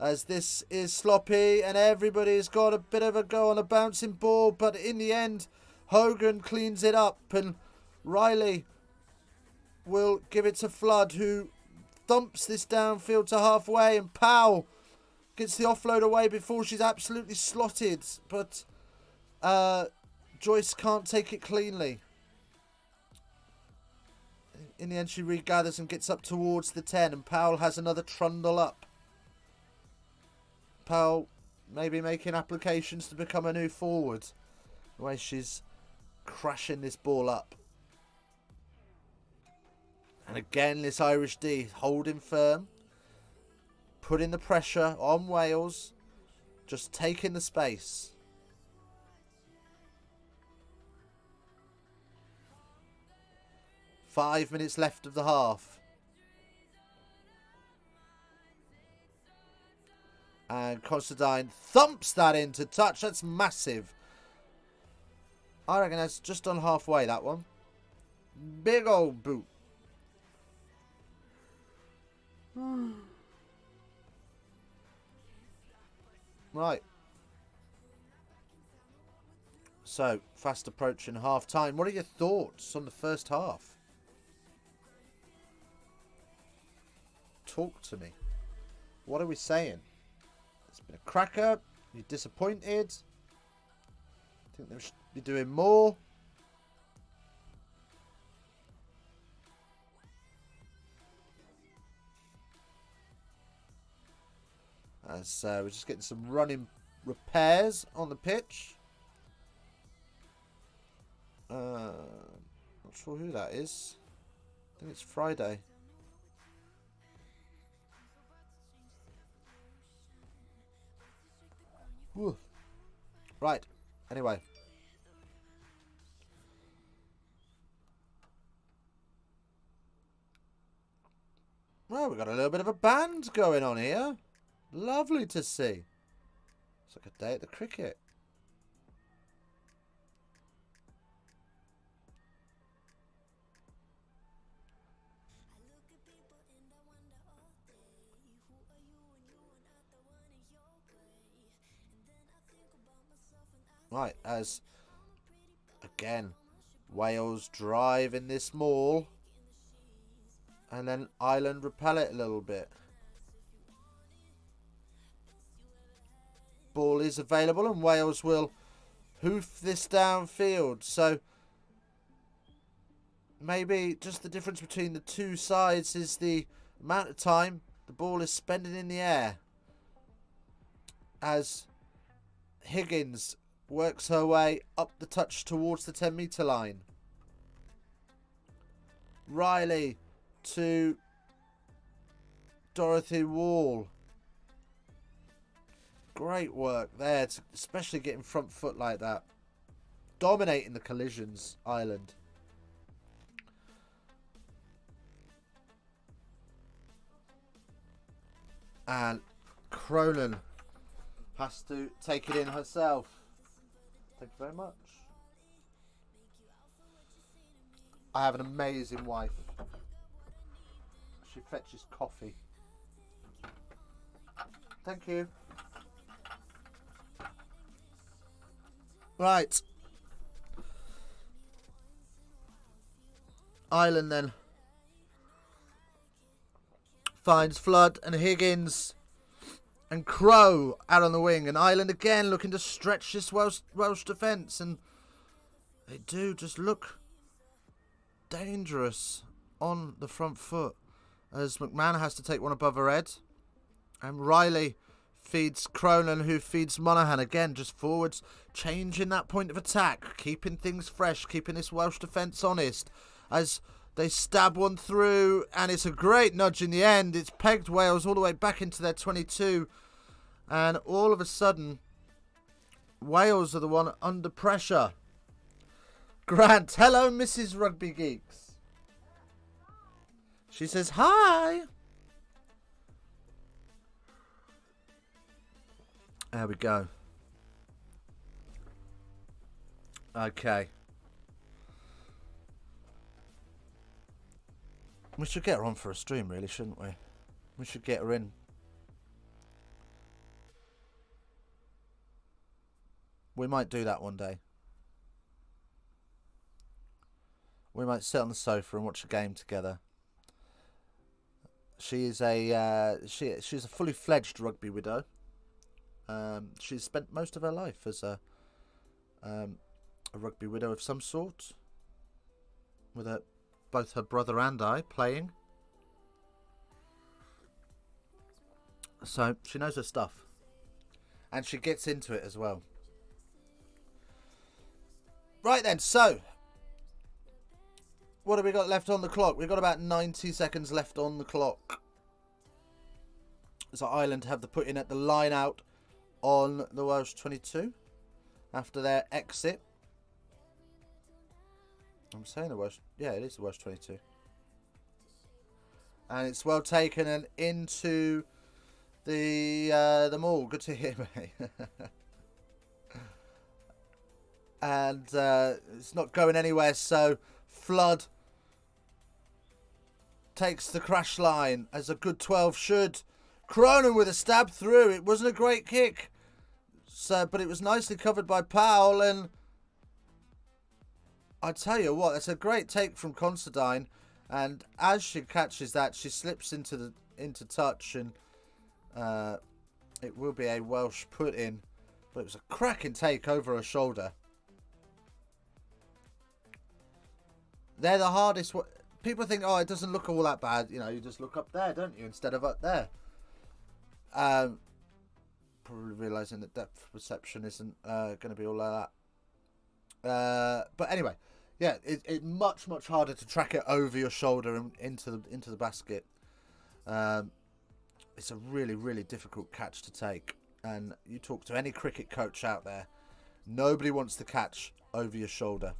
As this is sloppy and everybody's got a bit of a go on a bouncing ball. But in the end, Hogan cleans it up. And Riley will give it to Flood, who thumps this downfield to halfway. And Powell gets the offload away before she's absolutely slotted. But Joyce can't take it cleanly. In the end, she regathers and gets up towards the 10. And Powell has another trundle up. Powell maybe making applications to become a new forward. The way she's crashing this ball up. And again, this Irish D holding firm. Putting the pressure on Wales. Just taking the space. Five minutes left of the half. And Considine thumps that into touch. That's massive. I reckon that's just on halfway, that one. Big old boot. Right. So, fast approaching half time. What are your thoughts on the first half? Talk to me. What are we saying? It's been a cracker. You're disappointed. Think they should be doing more. As we're just getting some running repairs on the pitch. Not sure who that is. I think it's Friday. Whew. Right. Anyway. Oh, we've got a little bit of a band going on here. Lovely to see. It's like a day at the cricket. Right, as again, Wales drive in this maul. And then Ireland repel it a little bit. Ball is available and Wales will hoof this downfield. So maybe just the difference between the two sides is the amount of time the ball is spending in the air. As Higgins works her way up the touch towards the 10-metre line. Riley to Dorothy Wall. Great work there, especially getting front foot like that. Dominating the collisions, Ireland. And Cronin has to take it in herself. Thank you very much. I have an amazing wife. She fetches coffee. Thank you. Right. Ireland then finds Flood and Higgins and Crow out on the wing, and Ireland again looking to stretch this Welsh defence, and they do just look dangerous on the front foot as McMahon has to take one above her head, and Riley feeds Cronin, who feeds Monaghan again, just forwards, changing that point of attack, keeping things fresh, keeping this Welsh defence honest as they stab one through, and it's a great nudge in the end. It's pegged Wales all the way back into their 22, and all of a sudden Wales are the one under pressure. Grant, hello Mrs. Rugby Geeks. She says hi. There we go. Okay. We should get her on for a stream, really, shouldn't we? We should get her in. We might do that one day. We might sit on the sofa and watch a game together. She is a she's a fully fledged rugby widow. She's spent most of her life as a rugby widow of some sort, with both her brother and I playing. So she knows her stuff, and she gets into it as well. Right then, so what have we got left on the clock? We've got about 90 seconds left on the clock. So Ireland have the put in at the line out on the Welsh 22 after their exit. I'm saying the Welsh, yeah, it is the Welsh 22, and it's well taken and into the maul. Good to hear, mate. And it's not going anywhere. So Flood takes the crash line as a good 12 should. Cronin with a stab through. It wasn't a great kick, so but it was nicely covered by Powell, and I tell you what, it's a great take from Considine, and as she catches that, she slips into touch, and it will be a Welsh put in, but it was a cracking take over her shoulder. They're the hardest. People think, oh, it doesn't look all that bad. You know, you just look up there, don't you, instead of up there. Probably realising that depth perception isn't going to be all like that. But anyway, yeah, it's much harder to track it over your shoulder and into the basket. It's a really difficult catch to take, and you talk to any cricket coach out there, nobody wants to catch over your shoulder.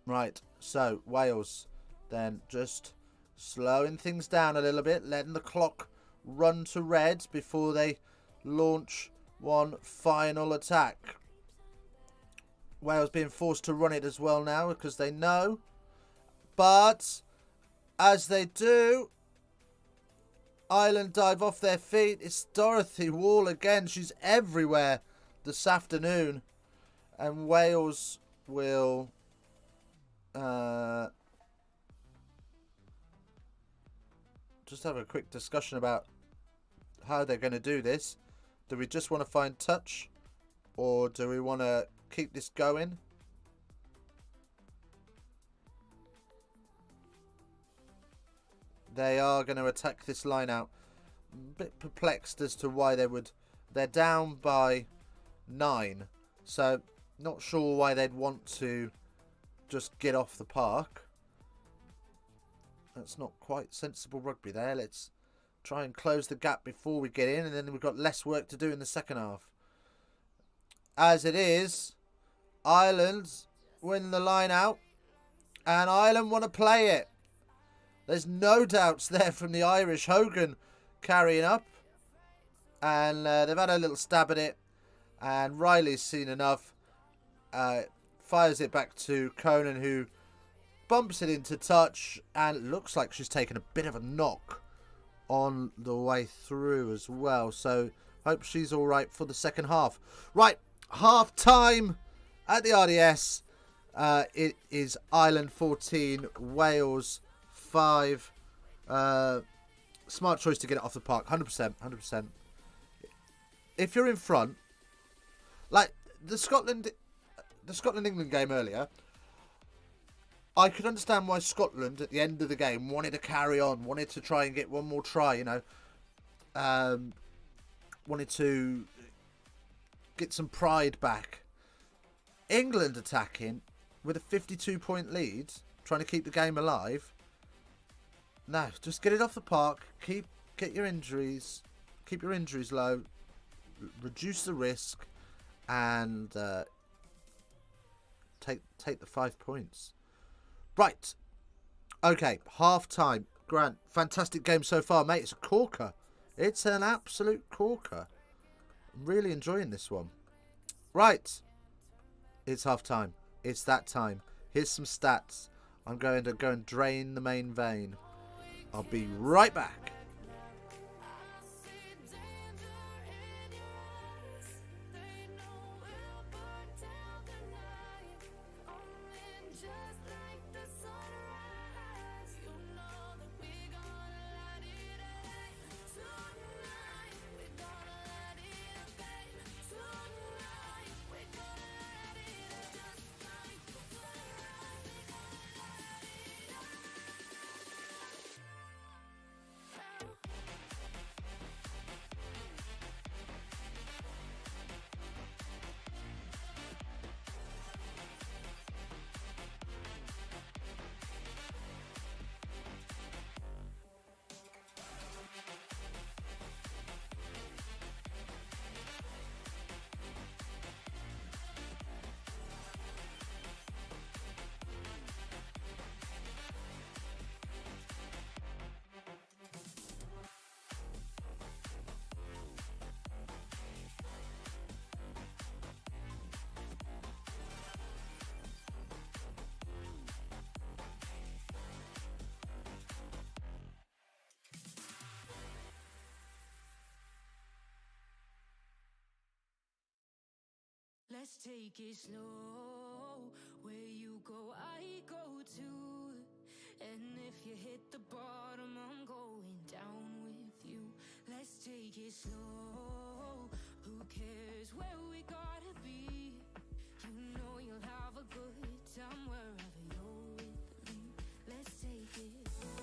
Right, so Wales then just Slowing things down a little bit, letting the clock run to red before they launch one final attack. Wales being forced to run it as well now because they know. But as they do, Ireland dive off their feet. It's Dorothy Wall again. She's everywhere this afternoon. And Wales will just have a quick discussion about how they're going to do this. Do we just want to find touch? Or do we want to keep this going? They are going to attack this line out. A bit perplexed as to why they would. They're down by 9. So, not sure why they'd want to just get off the park. That's not quite sensible rugby there. Let's try and close the gap before we get in. And then we've got less work to do in the second half. As it is, Ireland win the line out. And Ireland want to play it. There's no doubts there from the Irish. Hogan carrying up. And they've had a little stab at it. And Riley's seen enough. Fires it back to Conan, who bumps it into touch. And it looks like she's taken a bit of a knock on the way through as well. So hope she's all right for the second half. Right, half time at the RDS. It is Ireland 14, Wales 5. Smart choice to get it off the park. 100%. 100%. If you're in front, like the Scotland-England game earlier, I could understand why Scotland at the end of the game wanted to carry on, wanted to try and get one more try, you know. Wanted to get some pride back. England attacking with a 52-point lead, trying to keep the game alive. No, just get it off the park. Keep your injuries low. Reduce the risk, and take the 5 points. Right. Okay, half time. Grant, fantastic game so far, mate. It's a corker. It's an absolute corker. I'm really enjoying this one. Right. It's half time. It's that time. Here's some stats. I'm going to go and drain the main vein. I'll be right back. Let's take it slow. Where you go, I go too. And if you hit the bottom, I'm going down with you. Let's take it slow. Who cares where we gotta be? You know you'll have a good time wherever you're with me. Let's take it slow.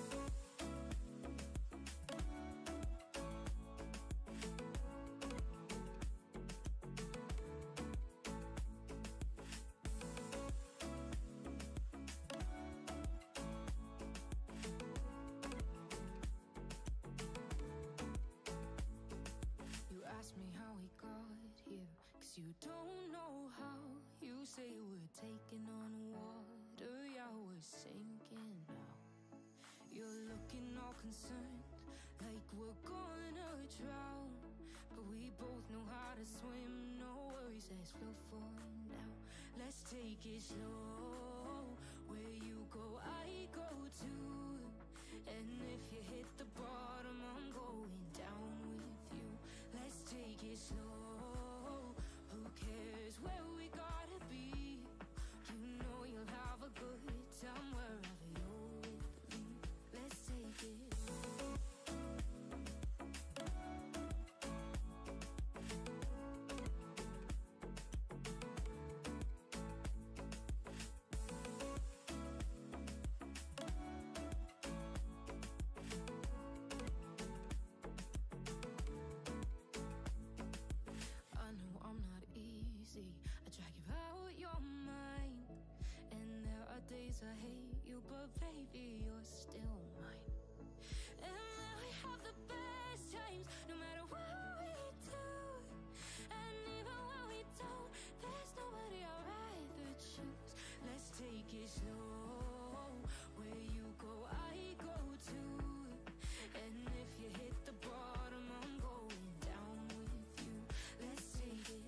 Ask me how we got here, 'cause you don't know concerned, like we're gonna drown. But we both know how to swim, no worries, let's float for now. Let's take it slow, where you go, I go too. And if you hit the bottom, I'm going down with you. Let's take it slow, who cares where we gotta be? You know you'll have a good time wherever you're with me. Let's take it. I know I'm not easy, I drag you out your mind. And there are days I hate you, but baby, you're still mine. And then we have the best times, no matter what we do. And even when we don't, there's nobody I'd rather choose. Let's take it slow, where you go, I go too. And if you hit the bottom, I'm going down with you. Let's take it.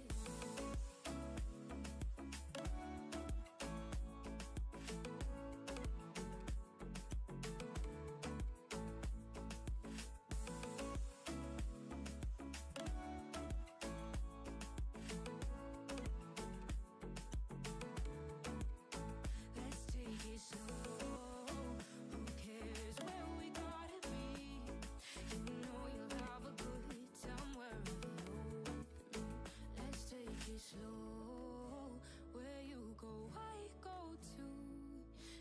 Let's take it slow. Who cares where we gotta be? You know you'll have a good time wherever you're with me. Let's take it slow. Where you go, I go too.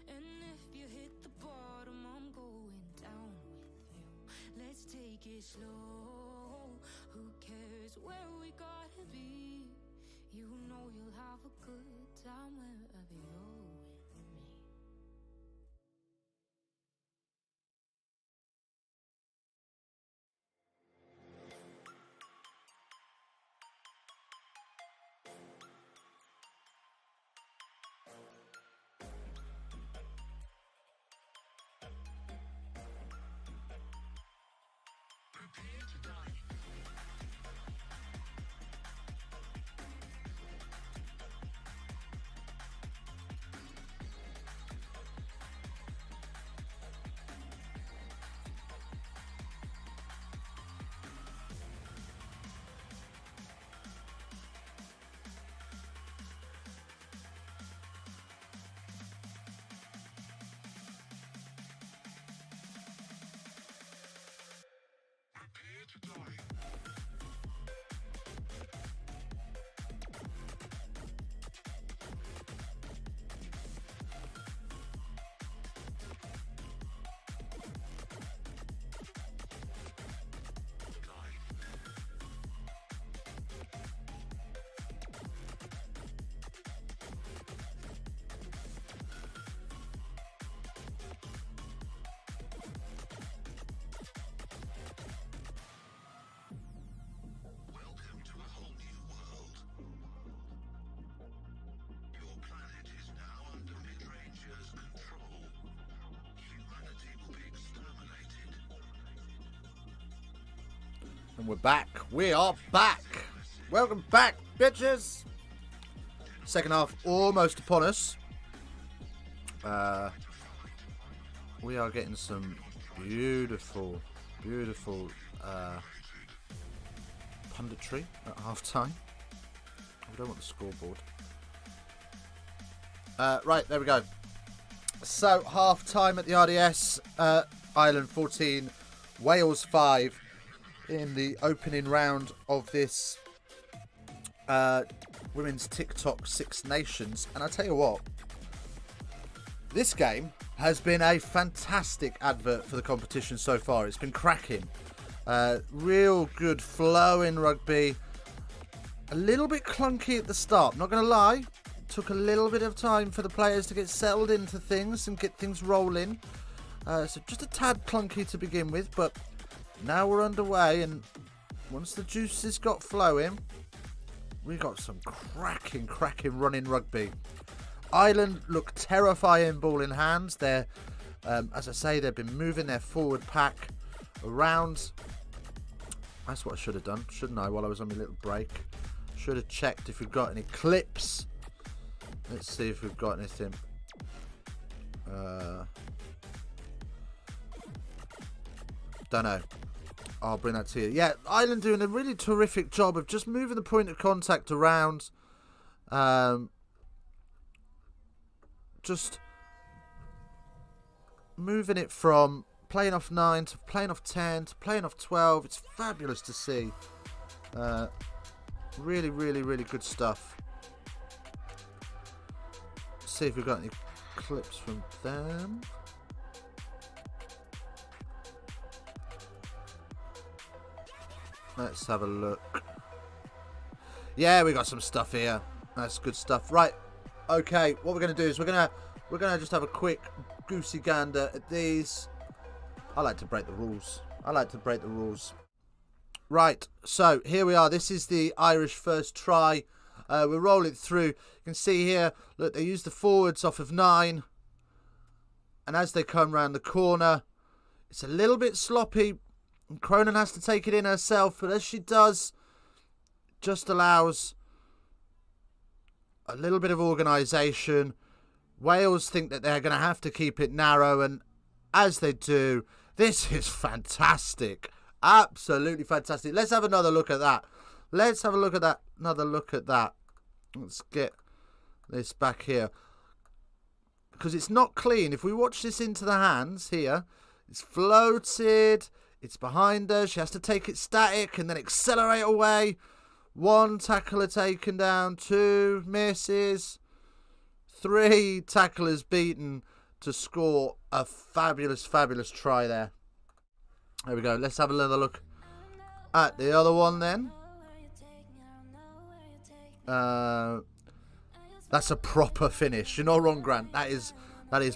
And if you hit the bottom, I'm going down with you. Let's take it slow. Who cares where we gotta be? You know you'll have a good time wherever you're with me. Prepare to die. Prepare to die. Welcome to a whole new world. Your planet is now under mid-rangers' control. Humanity will be exterminated. And we're back. We are back. Welcome back, bitches. Second half almost upon us. We are getting some beautiful punditry at half time. I don't want the scoreboard. Right, there we go. So, half time at the RDS. Ireland 14, Wales 5 in the opening round of this Women's TikTok Six Nations. And I tell you what, this game has been a fantastic advert for the competition so far. It's been cracking. Real good flowing rugby. A little bit clunky at the start, not going to lie. Took a little bit of time for the players to get settled into things and get things rolling. So just a tad clunky to begin with, but now we're underway, and once the juices got flowing, we got some cracking running rugby. Ireland look terrifying ball in hands. They're As I say, they've been moving their forward pack around. That's what I should have done, shouldn't I, while I was on my little break? Should have checked if we've got any clips. Let's see if we've got anything. Don't know. I'll bring that to you. Yeah, Ireland doing a really terrific job of just moving the point of contact around. Just moving it from playing off 9 to playing off 10 to playing off 12. It's fabulous to see. Really, really, really good stuff. Let's see if we've got any clips from them. Let's have a look. Yeah, we got some stuff here. That's good stuff. Right. Okay, what we're going to do is we're going to just have a quick goosey gander at these. I like to break the rules. Right, so here we are. This is the Irish first try. We'll roll it through. You can see here, look, they use the forwards off of 9. And as they come round the corner, it's a little bit sloppy. And Cronin has to take it in herself, but as she does, just allows a little bit of organisation. Wales think that they're going to have to keep it narrow, and as they do, this is fantastic. Absolutely fantastic. Let's have another look at that. Another look at that. Let's get this back here, because it's not clean. If we watch this into the hands here, it's floated. It's behind her. She has to take it static and then accelerate away. 1 tackler taken down. 2 misses. 3 tacklers beaten to score a fabulous, fabulous try there. There we go. Let's have another look at the other one then. That's a proper finish. You're not wrong, Grant. That is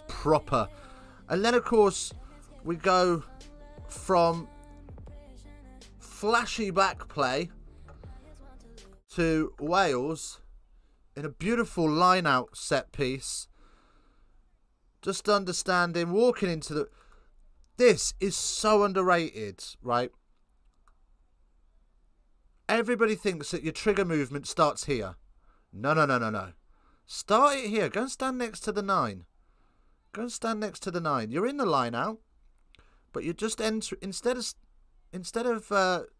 proper. And then, of course, we go from flashy back play to Wales in a beautiful line-out set piece. Just understanding, walking into the... This is so underrated, right? Everybody thinks that your trigger movement starts here. No. Start it here. Go and stand next to the 9. You're in the line-out. But you just enter, instead of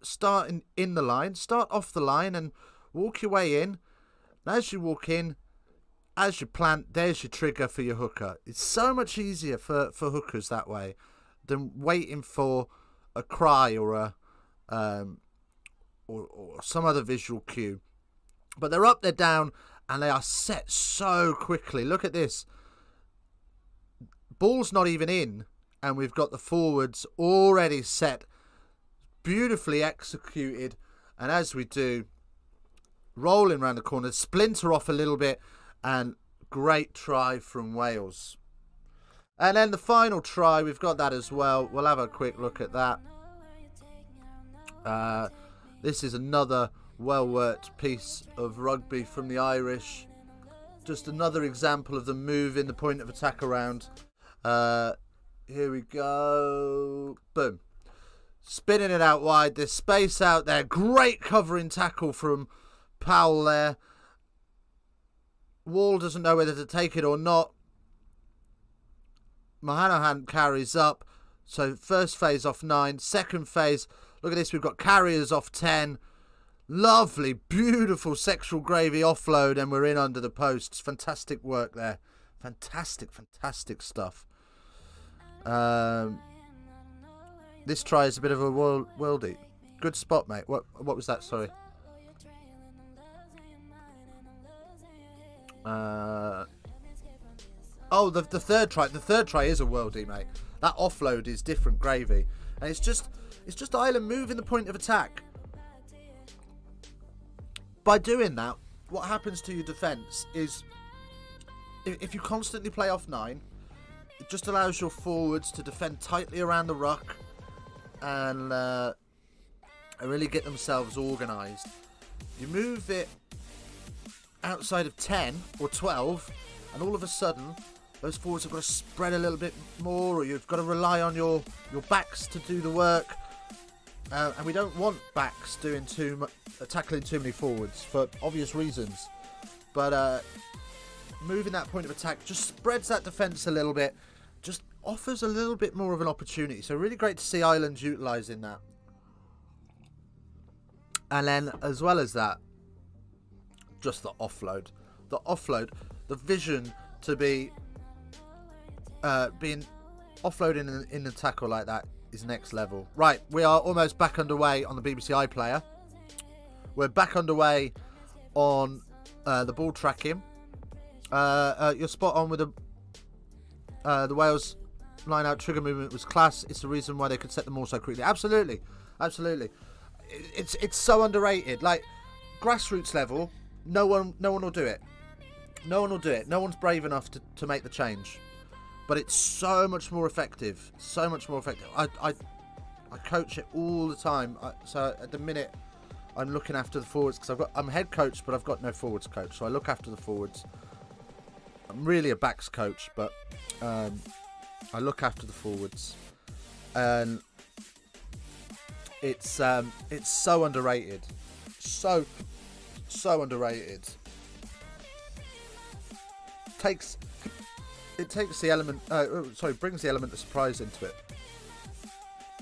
starting in the line, start off the line and walk your way in. And as you walk in, as you plant, there's your trigger for your hooker. It's so much easier for hookers that way than waiting for a cry or or some other visual cue. But they're up, they're down, and they are set so quickly. Look at this. Ball's not even in. And we've got the forwards already set, beautifully executed. And as we do, rolling around the corner, splinter off a little bit, and great try from Wales. And then the final try, we've got that as well. We'll have a quick look at that. This is another well-worked piece of rugby from the Irish. Just another example of them moving the point of attack around. Here we go. Boom. Spinning it out wide. There's space out there. Great covering tackle from Powell there. Wall doesn't know whether to take it or not. Mahanahan carries up. So first phase off 9. Second phase. Look at this. We've got carriers off 10. Lovely, beautiful sexual gravy offload. And we're in under the posts. Fantastic work there. Fantastic stuff. This try is a bit of a worldie. Good spot, mate. What was that? Sorry. Oh, the third try. The third try is a worldie, mate. That offload is different gravy, and it's just Ireland moving the point of attack. By doing that, what happens to your defence is, if you constantly play off 9. It just allows your forwards to defend tightly around the ruck and really get themselves organised. You move it outside of 10 or 12 and all of a sudden those forwards have got to spread a little bit more, or you've got to rely on your backs to do the work. And we don't want backs doing tackling too many forwards for obvious reasons. But moving that point of attack just spreads that defence a little bit, just offers a little bit more of an opportunity. So really great to see Ireland utilising that. And then, as well as that, just the offload. The vision to be being offloading in the tackle like that is next level. Right, we are almost back underway on the BBC iPlayer. We're back underway on the ball tracking. You're spot on with the Wales line-out trigger movement was class. It's the reason why they could set them all so quickly. Absolutely. It's so underrated. Like, grassroots level, no one will do it. No one will do it. No one's brave enough to make the change. But it's so much more effective. So much more effective. I coach it all the time. So at the minute, I'm looking after the forwards because I'm head coach, but I've got no forwards coach. So I look after the forwards. I'm really a backs coach, but I look after the forwards, and it's so underrated. So underrated. It takes the element, brings the element of surprise into it.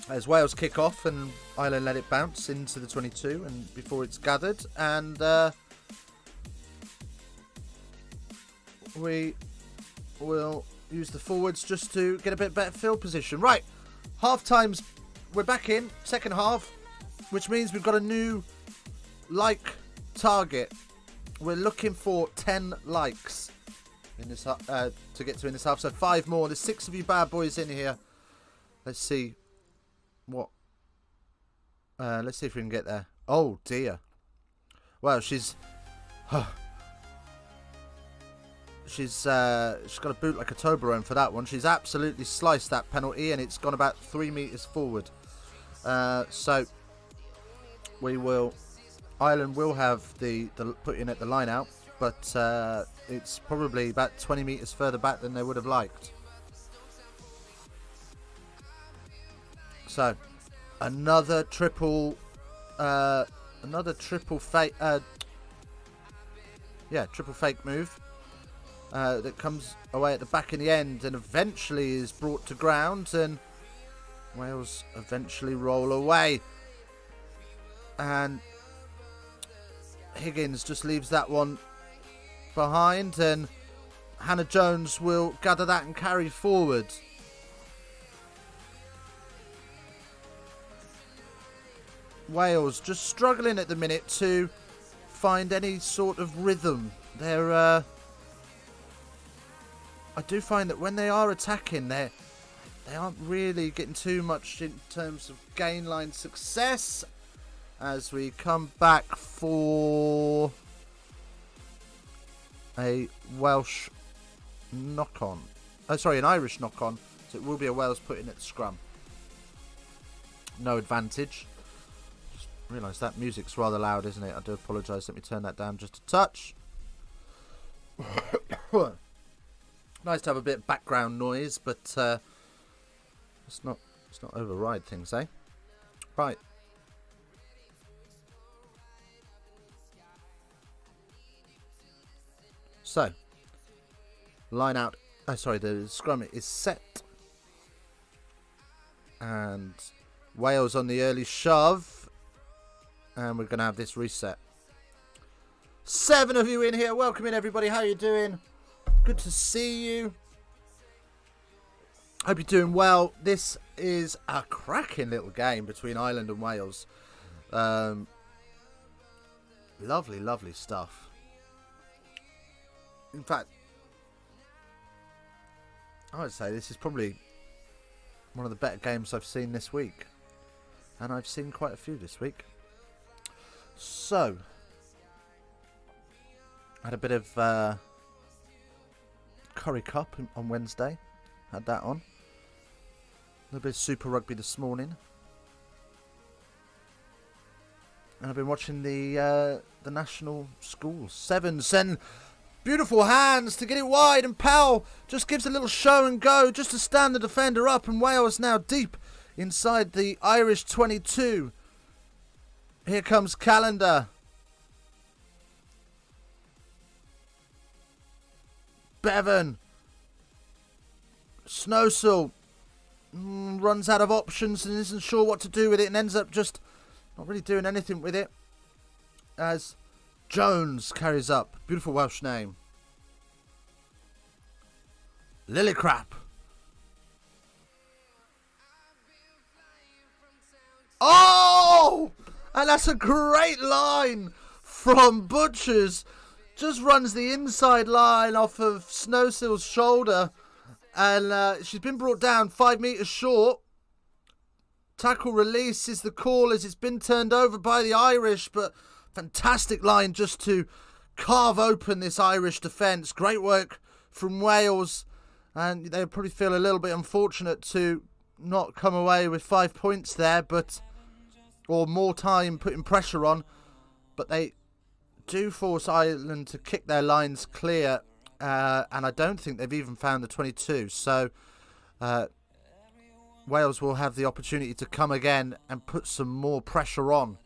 As Wales kick off and Ireland let it bounce into the 22 and before it's gathered, and we will use the forwards just to get a bit better field position. Right, half times, we're back in, second half, which means we've got a new like target. We're looking for 10 likes in this to get to in this half, so 5 more. There's 6 of you bad boys in here. Let's see what. Let's see if we can get there. Oh dear. Well, she's got a boot like a Toblerone for that one. She's absolutely sliced that penalty, and it's gone about 3 meters forward. So Ireland will have the put in at the line out, but it's probably about 20 meters further back than they would have liked. So another triple fake, triple fake move that comes away at the back in the end and eventually is brought to ground, and Wales eventually roll away, and Higgins just leaves that one behind, and Hannah Jones will gather that and carry forward. Wales just struggling at the minute to find any sort of rhythm. I do find that when they are attacking, they aren't really getting too much in terms of gain line success. As we come back for a Welsh knock-on. An Irish knock-on. So it will be a Wales put in at the scrum. No advantage. Just realised that music's rather loud, isn't it? I do apologise. Let me turn that down just a touch. Nice to have a bit of background noise, but let's not override things, eh? Right. So, line out. The scrum is set. And Wales on the early shove. And we're going to have this reset. 7 of you in here. Welcome in, everybody. How are you doing? Good to see you. Hope you're doing well. This is a cracking little game between Ireland and Wales. Lovely, lovely stuff. In fact, I would say this is probably one of the better games I've seen this week. And I've seen quite a few this week. So, I had a bit of Curry Cup on Wednesday. Had that on. A little bit of Super Rugby this morning. And I've been watching the national school sevens, and Beautiful hands to get it wide, and Powell just gives a little show and go just to stand the defender up, and Wales now deep inside the Irish 22. Here comes Callender. Bevan. Snowsill runs out of options and isn't sure what to do with it, and ends up just not really doing anything with it as Jones carries up. Beautiful Welsh name. Lillicrap. Oh! And that's a great line from Butchers. Just runs the inside line off of Snowsill's shoulder. And she's been brought down 5 metres short. Tackle release is the call as it's been turned over by the Irish, but fantastic line just to carve open this Irish defence. Great work from Wales, and they probably feel a little bit unfortunate to not come away with 5 points there, or more time putting pressure on, but they do force Ireland to kick their lines clear, and I don't think they've even found the 22, so Wales will have the opportunity to come again and put some more pressure on.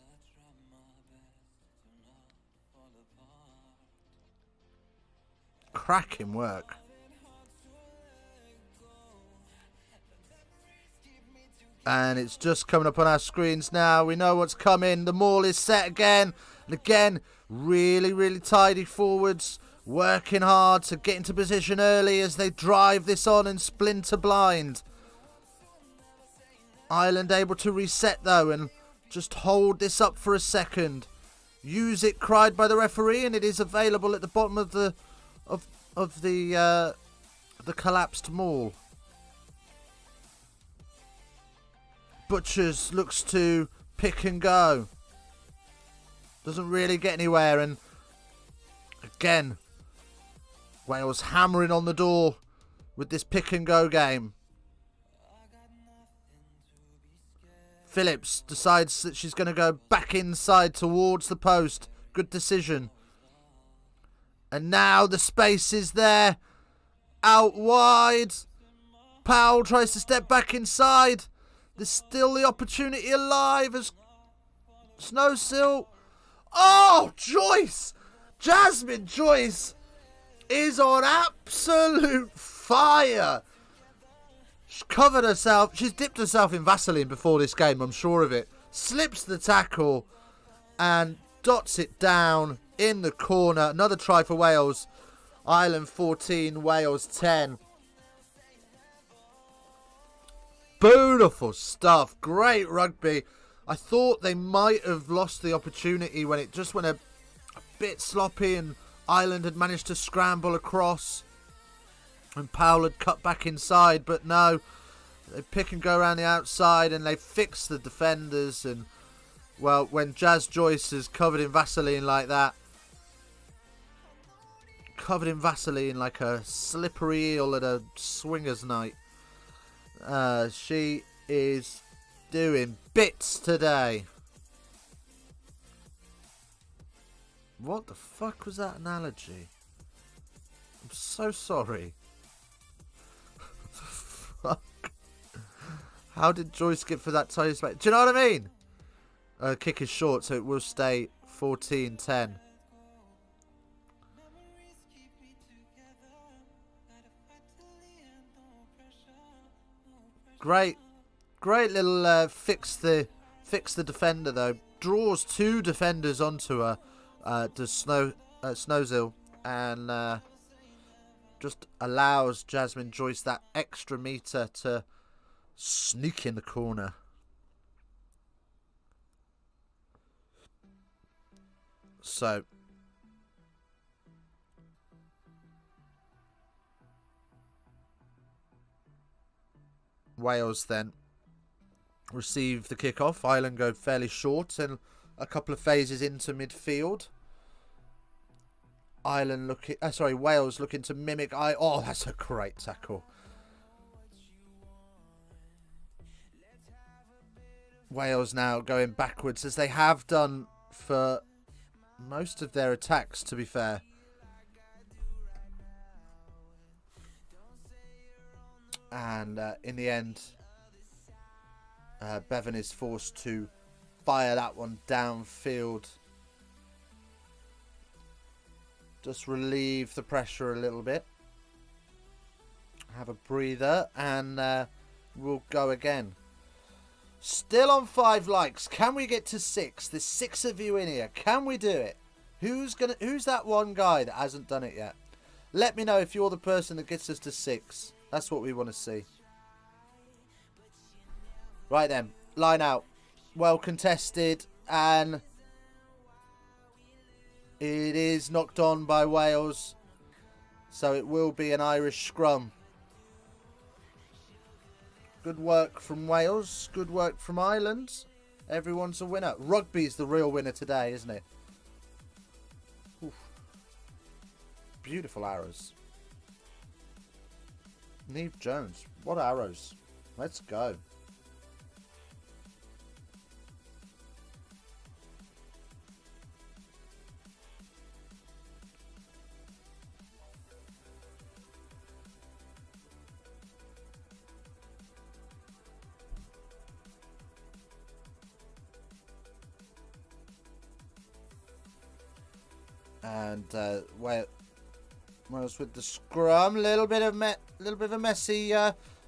Cracking work. And it's just coming up on our screens now. We know what's coming. The maul is set again. And again, really, really tidy forwards. Working hard to get into position early as they drive this on and splinter blind. Ireland able to reset though and just hold this up for a second. Use it, cried by the referee, and it is available at the bottom of the collapsed maul. Butchers looks to pick and go. Doesn't really get anywhere, and again, Wales hammering on the door with this pick and go game. Phillips decides that she's going to go back inside towards the post. Good decision. And now the space is there. Out wide. Powell tries to step back inside. There's still the opportunity alive as Snowsill. Oh, Joyce! Jasmine Joyce is on absolute fire. She's covered herself. She's dipped herself in Vaseline before this game, I'm sure of it. Slips the tackle and dots it down in the corner. Another try for Wales. Ireland 14, Wales 10. Beautiful stuff. Great rugby. I thought they might have lost the opportunity when it just went a bit sloppy and Ireland had managed to scramble across and Powell had cut back inside, but no, they pick and go around the outside and they fix the defenders. And well, when Jazz Joyce is covered in Vaseline like that, covered in Vaseline like a slippery eel at a swingers night, she is doing bits today. What the fuck was that analogy? I'm so sorry. Fuck. How did Joyce get for that tiny space? Do you know what I mean? Kick is short, so it will stay 14-10. Great little fix the defender though. Draws 2 defenders onto her, to Snowsill, and just allows Jasmine Joyce that extra metre to sneak in the corner. So Wales then receive the kick-off. Ireland go fairly short and a couple of phases into midfield. Wales looking to mimic. Oh, that's a great tackle. Wales now going backwards as they have done for most of their attacks, to be fair. And in the end, Bevan is forced to fire that one downfield. Just relieve the pressure a little bit. Have a breather, and we'll go again. Still on 5 likes. Can we get to 6? There's 6 of you in here. Can we do it? Who's that one guy that hasn't done it yet? Let me know if you're the person that gets us to 6. That's what we want to see. Right then, line out. Well contested, and it is knocked on by Wales. So it will be an Irish scrum. Good work from Wales. Good work from Ireland. Everyone's a winner. Rugby's the real winner today, isn't it? Oof. Beautiful arrows. Neve Jones. What arrows? Let's go. And Wales with the scrum, little bit of a messy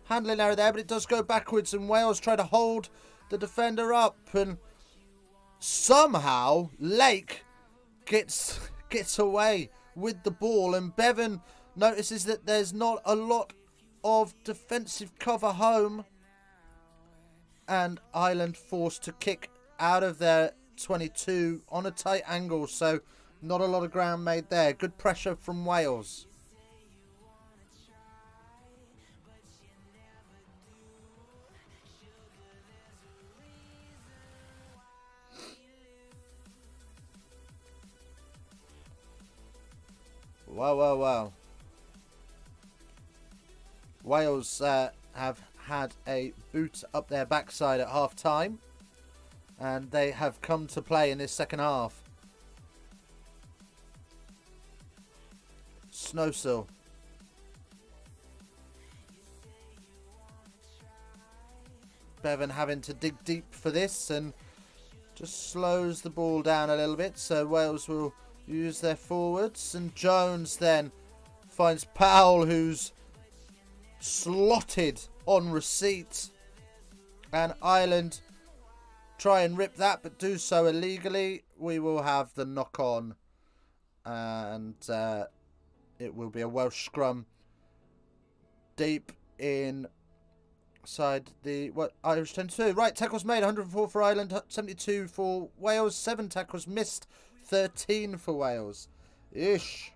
handling error there, but it does go backwards, and Wales try to hold the defender up, and somehow Lake gets away with the ball, and Bevan notices that there's not a lot of defensive cover home, and Ireland forced to kick out of their 22 on a tight angle, so not a lot of ground made there. Good pressure from Wales. Wow. Wales have had a boot up their backside at half time, and they have come to play in this second half. Snowsill. Bevan having to dig deep for this, and just slows the ball down a little bit, so Wales will use their forwards, and Jones then finds Powell, who's slotted on receipt, and Ireland try and rip that, but do so illegally. We will have the knock on, and it will be a Welsh scrum deep inside the Irish 10-2. Right, tackles made, 104 for Ireland, 72 for Wales, 7 tackles missed, 13 for Wales. Ish.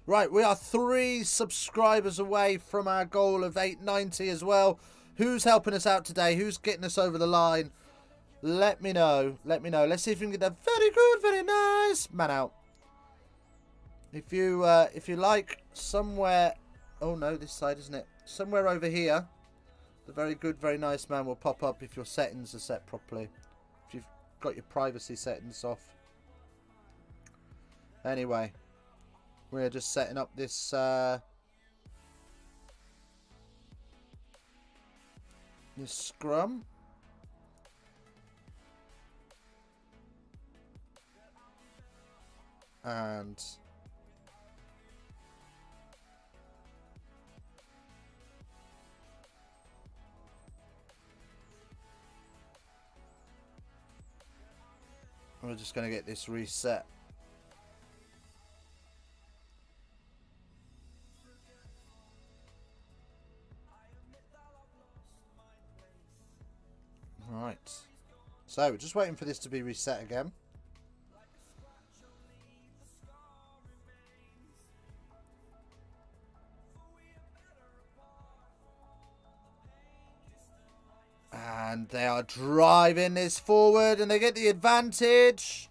Right, we are 3 subscribers away from our goal of 890 as well. Who's helping us out today? Who's getting us over the line? Let me know. Let's see if we can get that very good, very nice man out. If you like, somewhere... Oh no, this side, isn't it? Somewhere over here, the very good, very nice man will pop up if your settings are set properly. If you've got your privacy settings off. Anyway, we're just setting up this... this scrum. And we're just going to get this reset. Right. So we're just waiting for this to be reset again. And they are driving this forward, and they get the advantage.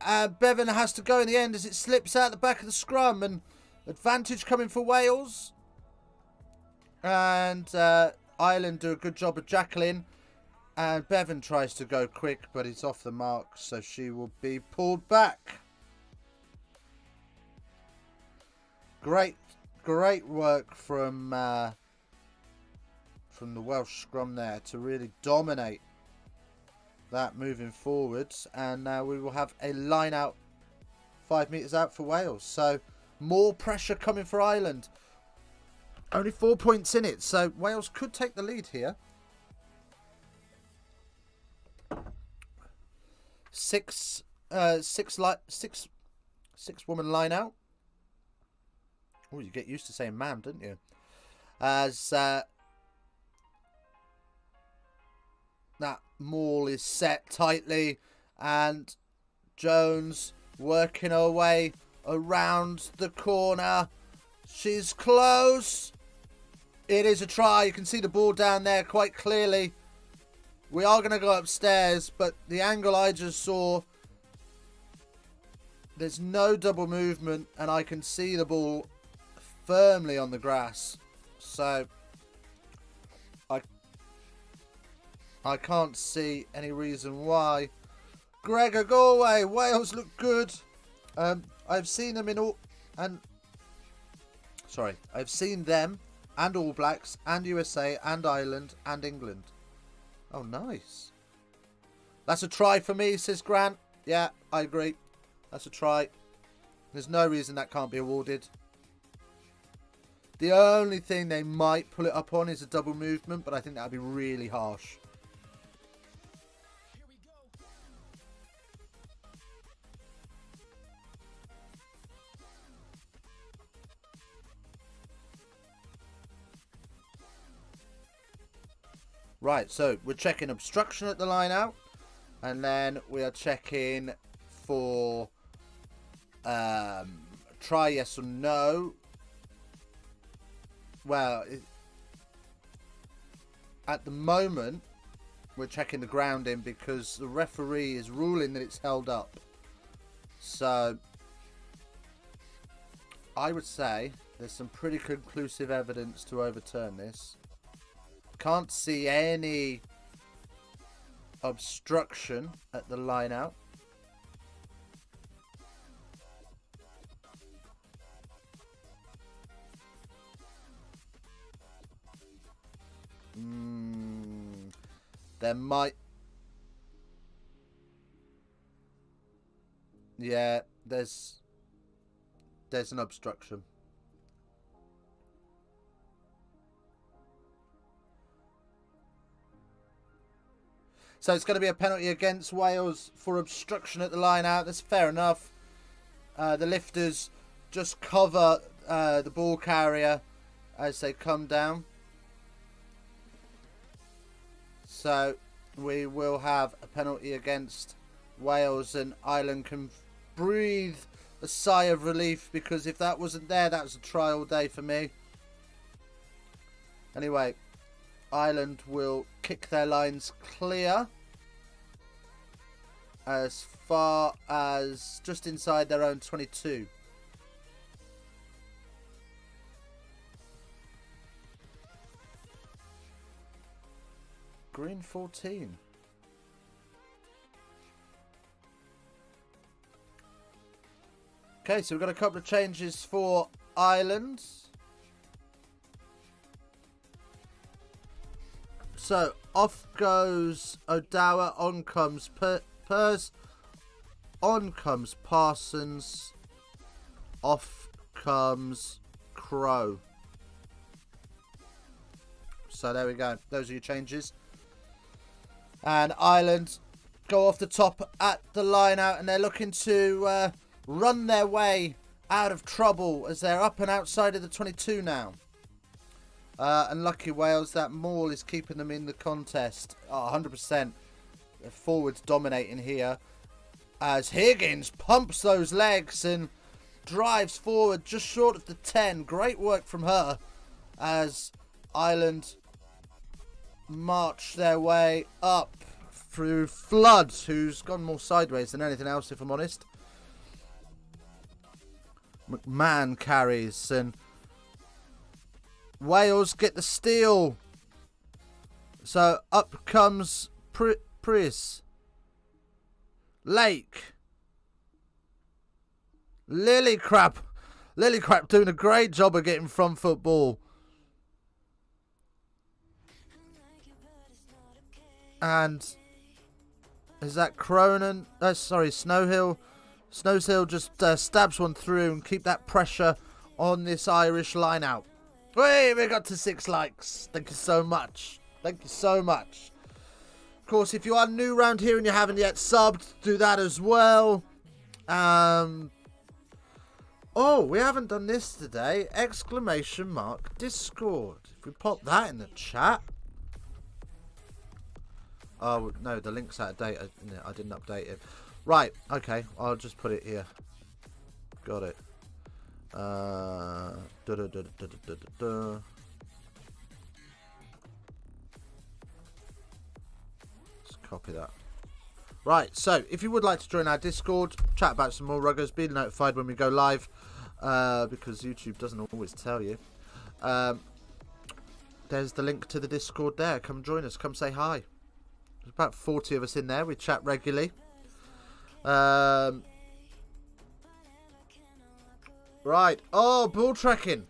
And Bevan has to go in the end as it slips out the back of the scrum, and advantage coming for Wales. And Ireland do a good job of jackling, and Bevan tries to go quick, but it's off the mark, so she will be pulled back. Great work from the Welsh scrum there to really dominate that moving forwards. And now we will have a line out 5 metres out for Wales. So more pressure coming for Ireland. Only 4 points in it, so Wales could take the lead here. Six woman line out. Oh, you get used to saying "ma'am," don't you? As that maul is set tightly, and Jones working her way around the corner. She's close. It is a try. You can see the ball down there quite clearly. We are going to go upstairs, but the angle I just saw, there's no double movement, and I can see the ball firmly on the grass. So I can't see any reason why. Gregor, go away. Wales look good. I've seen them in all... I've seen them and All Blacks and USA and Ireland and England. Oh, nice. That's a try for me, says Grant. Yeah, I agree. That's a try. There's no reason that can't be awarded. The only thing they might pull it up on is a double movement, but I think that would be really harsh. Right, so we're checking obstruction at the line out, and then we are checking for try yes or no. Well, at the moment, we're checking the grounding because the referee is ruling that it's held up. So I would say there's some pretty conclusive evidence to overturn this. Can't see any obstruction at the line out. There might... Yeah, there's an obstruction. So it's going to be a penalty against Wales for obstruction at the line out. That's fair enough. The lifters just cover the ball carrier as they come down. So we will have a penalty against Wales, and Ireland can breathe a sigh of relief, because if that wasn't there, that was a try all day for me. Anyway, Ireland will kick their lines clear as far as just inside their own 22. Green 14. Okay, so we've got a couple of changes for Ireland. So off goes O'Dower, on comes Pers, on comes Parsons, off comes Crow. So there we go. Those are your changes. And Ireland go off the top at the line out, and they're looking to run their way out of trouble as they're up and outside of the 22 now. And lucky Wales, that maul is keeping them in the contest. 100%. They're forwards dominating here. As Higgins pumps those legs and drives forward just short of the 10. Great work from her as Ireland march their way up through Flood, who's gone more sideways than anything else, if I'm honest. McMahon carries, and Wales get the steal. So up comes Price. Lake. Lillycrap. Lillicrap doing a great job of getting from football. And is that Cronin? Sorry, Snowhill. Snowhill just stabs one through and keep that pressure on this Irish line out. Hey, we got to 6 likes. Thank you so much. Thank you so much. Of course, if you are new around here and you haven't yet subbed, do that as well. Oh, we haven't done this today. Exclamation mark Discord. If we pop that in the chat. Oh, no, the link's out of date. I didn't update it. Right, okay. I'll just put it here. Got it. Let's copy that. Right, so if you would like to join our Discord, chat about some more ruggers, be notified when we go live, because YouTube doesn't always tell you. There's the link to the Discord there. Come join us. Come say hi. There's about 40 of us in there. We chat regularly. Right. Oh, ball tracking.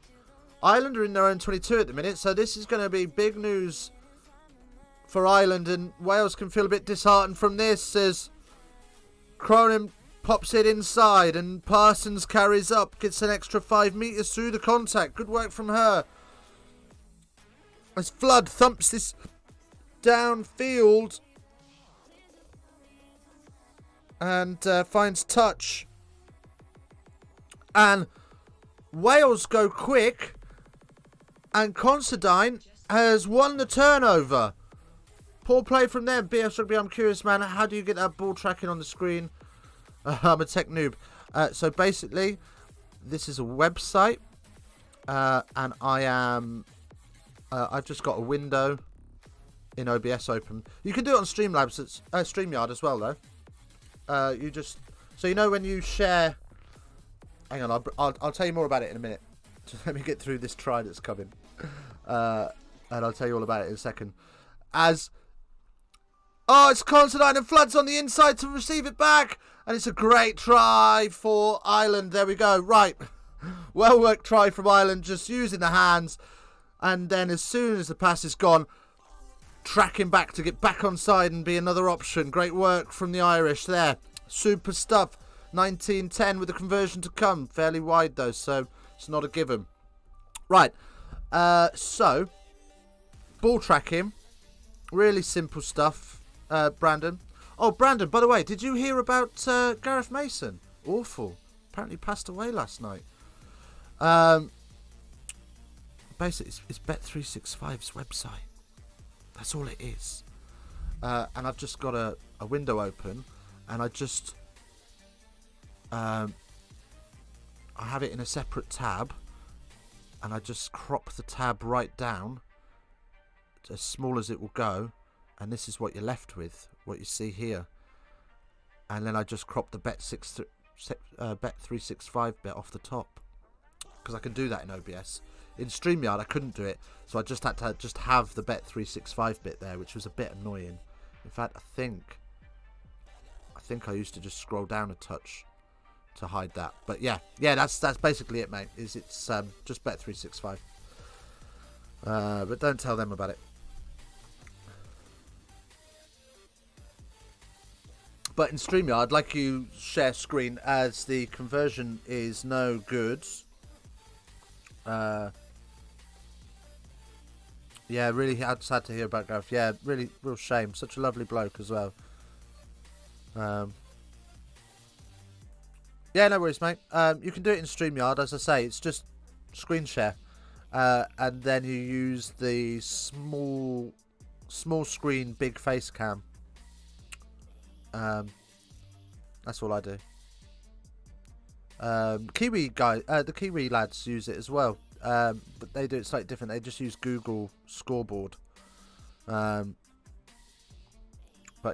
Ireland are in their own 22 at the minute, so this is going to be big news for Ireland, and Wales can feel a bit disheartened from this as Cronin pops it inside and Parsons carries up, gets an extra 5 metres through the contact. Good work from her. As Flood thumps this downfield and finds touch. And Wales go quick, and Considine has won the turnover. Poor play from them. BS Rugby, I'm curious, man. How do you get that ball tracking on the screen? I'm a tech noob. So basically, this is a website, and I am. I've just got a window in OBS open. You can do it on Streamlabs, StreamYard as well, though. You just so you know when you share. Hang on, I'll tell you more about it in a minute. Just let me get through this try that's coming, and I'll tell you all about it in a second. It's Considine and Flood's on the inside to receive it back. And it's a great try for Ireland. There we go. Right. Well worked try from Ireland. Just using the hands. And then as soon as the pass is gone, tracking back to get back on side and be another option. Great work from the Irish there. Super stuff. 19-10 with the conversion to come. Fairly wide though, so it's not a given. Right. So, ball tracking. Really simple stuff. Brandon. Oh, Brandon, by the way, did you hear about Gareth Mason? Awful. Apparently passed away last night. Basically, it's Bet365's website. That's all it is. And I've just got a window open, and I just... I have it in a separate tab, and I just crop the tab right down, as small as it will go. And this is what you're left with, what you see here. And then I just crop the Bet365 bit off the top. Because I can do that in OBS. In StreamYard, I couldn't do it. So I just had to just have the Bet365 bit there, which was a bit annoying. In fact, I think I used to just scroll down a touch to hide that. But yeah, that's basically it, mate. It's just Bet365. But don't tell them about it. But in StreamYard, like you share screen as the conversion is no good. Yeah, really sad to hear about Gareth. Yeah, really, real shame. Such a lovely bloke as well. Yeah, no worries, mate. You can do it in StreamYard, as I say. It's just screen share. And then you use the small screen, big face cam. That's all I do. Kiwi guy, the Kiwi lads use it as well, but they do it slightly different. They just use Google Scoreboard. But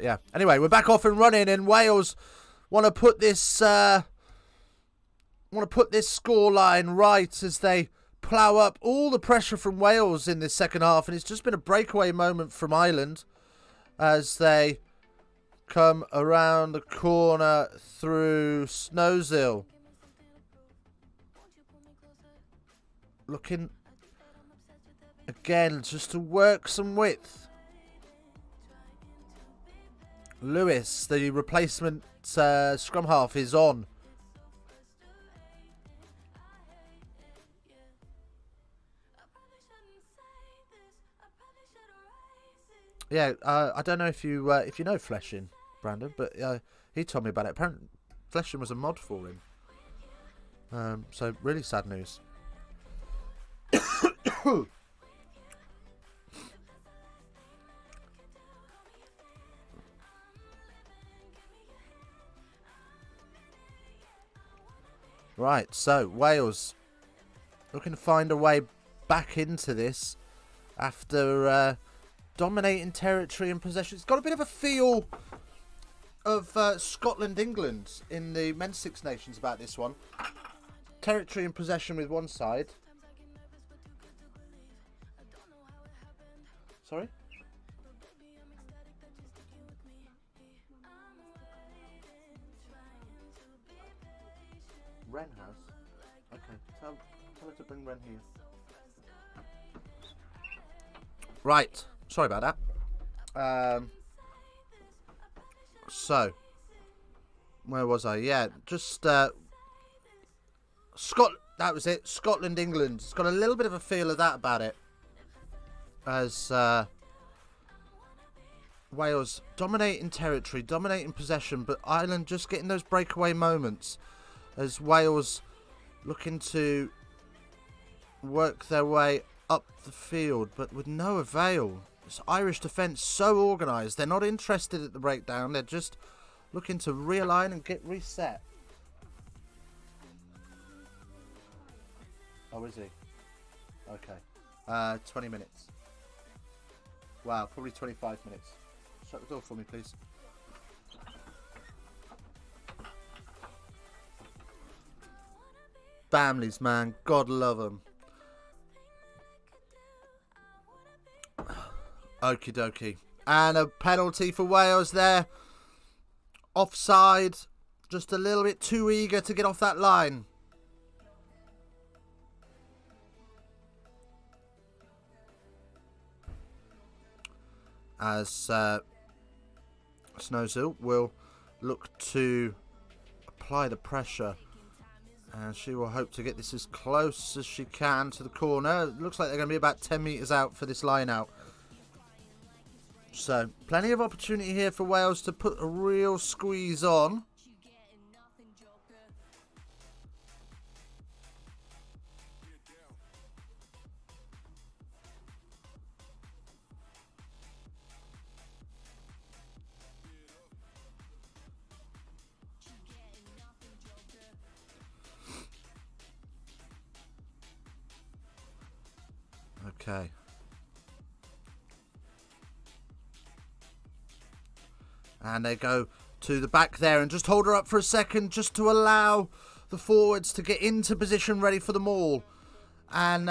yeah. Anyway, we're back off and running, and Wales want to put this scoreline right as they plough up all the pressure from Wales in this second half, and it's just been a breakaway moment from Ireland as they come around the corner through Snowsill. looking again just to work some width. Lewis, the replacement scrum half, is on. Yeah, I don't know if you know Fleshing, Brandon, but he told me about it. Apparently, Fleshing was a mod for him. So really sad news. Right, so Wales looking to find a way back into this after dominating territory and possession. It's got a bit of a feel of Scotland, England in the Men's Six Nations about this one. Territory and possession with one side. Sorry? Wren House? Okay, tell her to bring Wren here. Right, sorry about that. So, where was I? Yeah, just that was it. Scotland, England. It's got a little bit of a feel of that about it. As Wales dominating territory, dominating possession, but Ireland just getting those breakaway moments. As Wales looking to work their way up the field, but with no avail. This Irish defence so organised. They're not interested at the breakdown. They're just looking to realign and get reset. Oh, is he? Okay. 20 minutes. Wow, probably 25 minutes. Shut the door for me, please. Families, man. God love them. Okie dokie. And a penalty for Wales there. Offside. Just a little bit too eager to get off that line. As Snowsill will look to apply the pressure. And she will hope to get this as close as she can to the corner. It looks like they're going to be about 10 metres out for this line out. So, plenty of opportunity here for Wales to put a real squeeze on. Okay. And they go to the back there and just hold her up for a second just to allow the forwards to get into position ready for the maul. And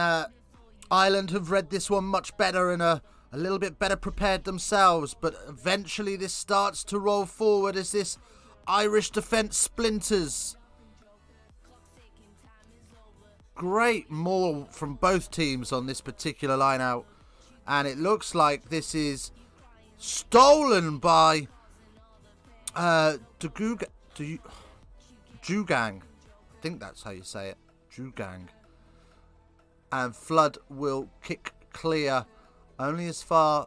Ireland have read this one much better and a little bit better prepared themselves. But eventually this starts to roll forward as this Irish defence splinters. Great maul from both teams on this particular line out. And it looks like this is stolen by Jugang. I think that's how you say it. Jugang. And Flood will kick clear only as far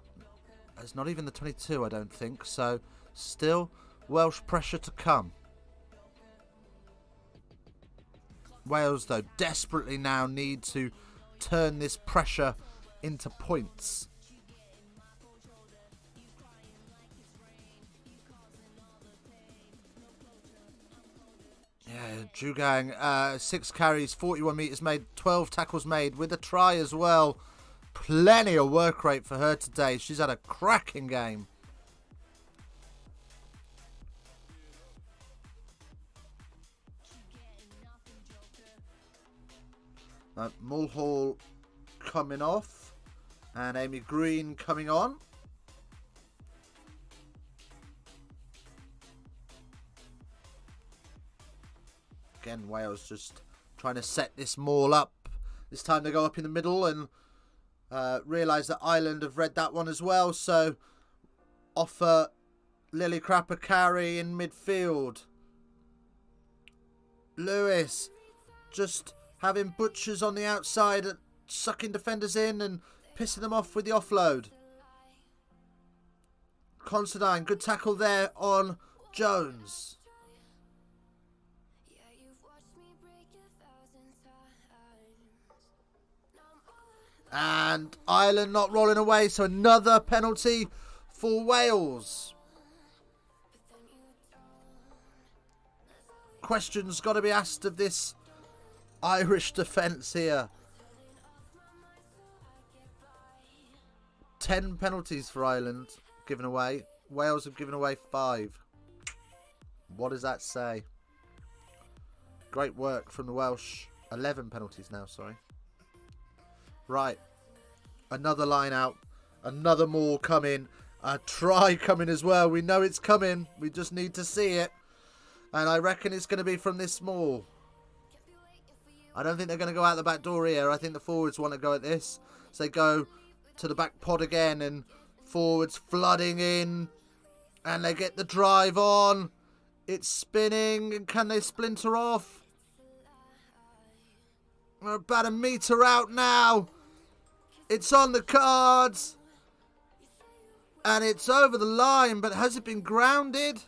as not even the 22, I don't think. So still Welsh pressure to come. Wales, though, desperately now need to turn this pressure into points. Yeah, Jugang, 6 carries, 41 metres made, 12 tackles made with a try as well. Plenty of work rate for her today. She's had a cracking game. Mulhall coming off and Amy Green coming on. Again, Wales just trying to set this maul up. This time they go up in the middle and realise that Ireland have read that one as well. So offer Lillicrap a carry in midfield. Lewis just having butchers on the outside, sucking defenders in and pissing them off with the offload. Considine, good tackle there on Jones. And Ireland not rolling away, so another penalty for Wales. Questions got to be asked of this Irish defence here. 10 penalties for Ireland given away. Wales have given away 5. What does that say? Great work from the Welsh. 11 penalties now, sorry. Right. Another line out. Another more coming. A try coming as well. We know it's coming. We just need to see it. And I reckon it's going to be from this maul. I don't think they're going to go out the back door here. I think the forwards want to go at this. So they go to the back pod again. And forwards flooding in. And they get the drive on. It's spinning. And can they splinter off? We're about a metre out now. It's on the cards. And it's over the line. But has it been grounded?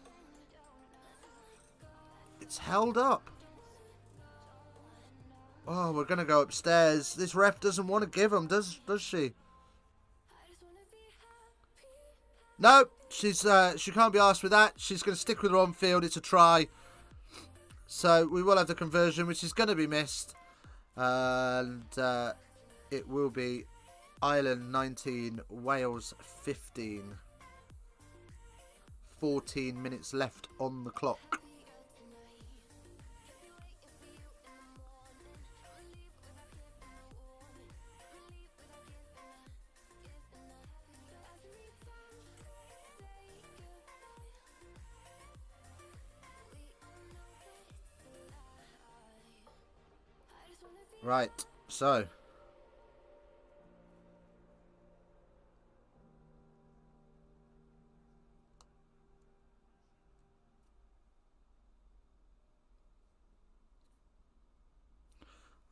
It's held up. Oh, we're going to go upstairs. This ref doesn't want to give them, does she? No, she can't be asked with that. She's going to stick with her on field. It's a try. So we will have the conversion, which is going to be missed. And it will be Ireland 19, Wales 15. 14 minutes left on the clock. Right, so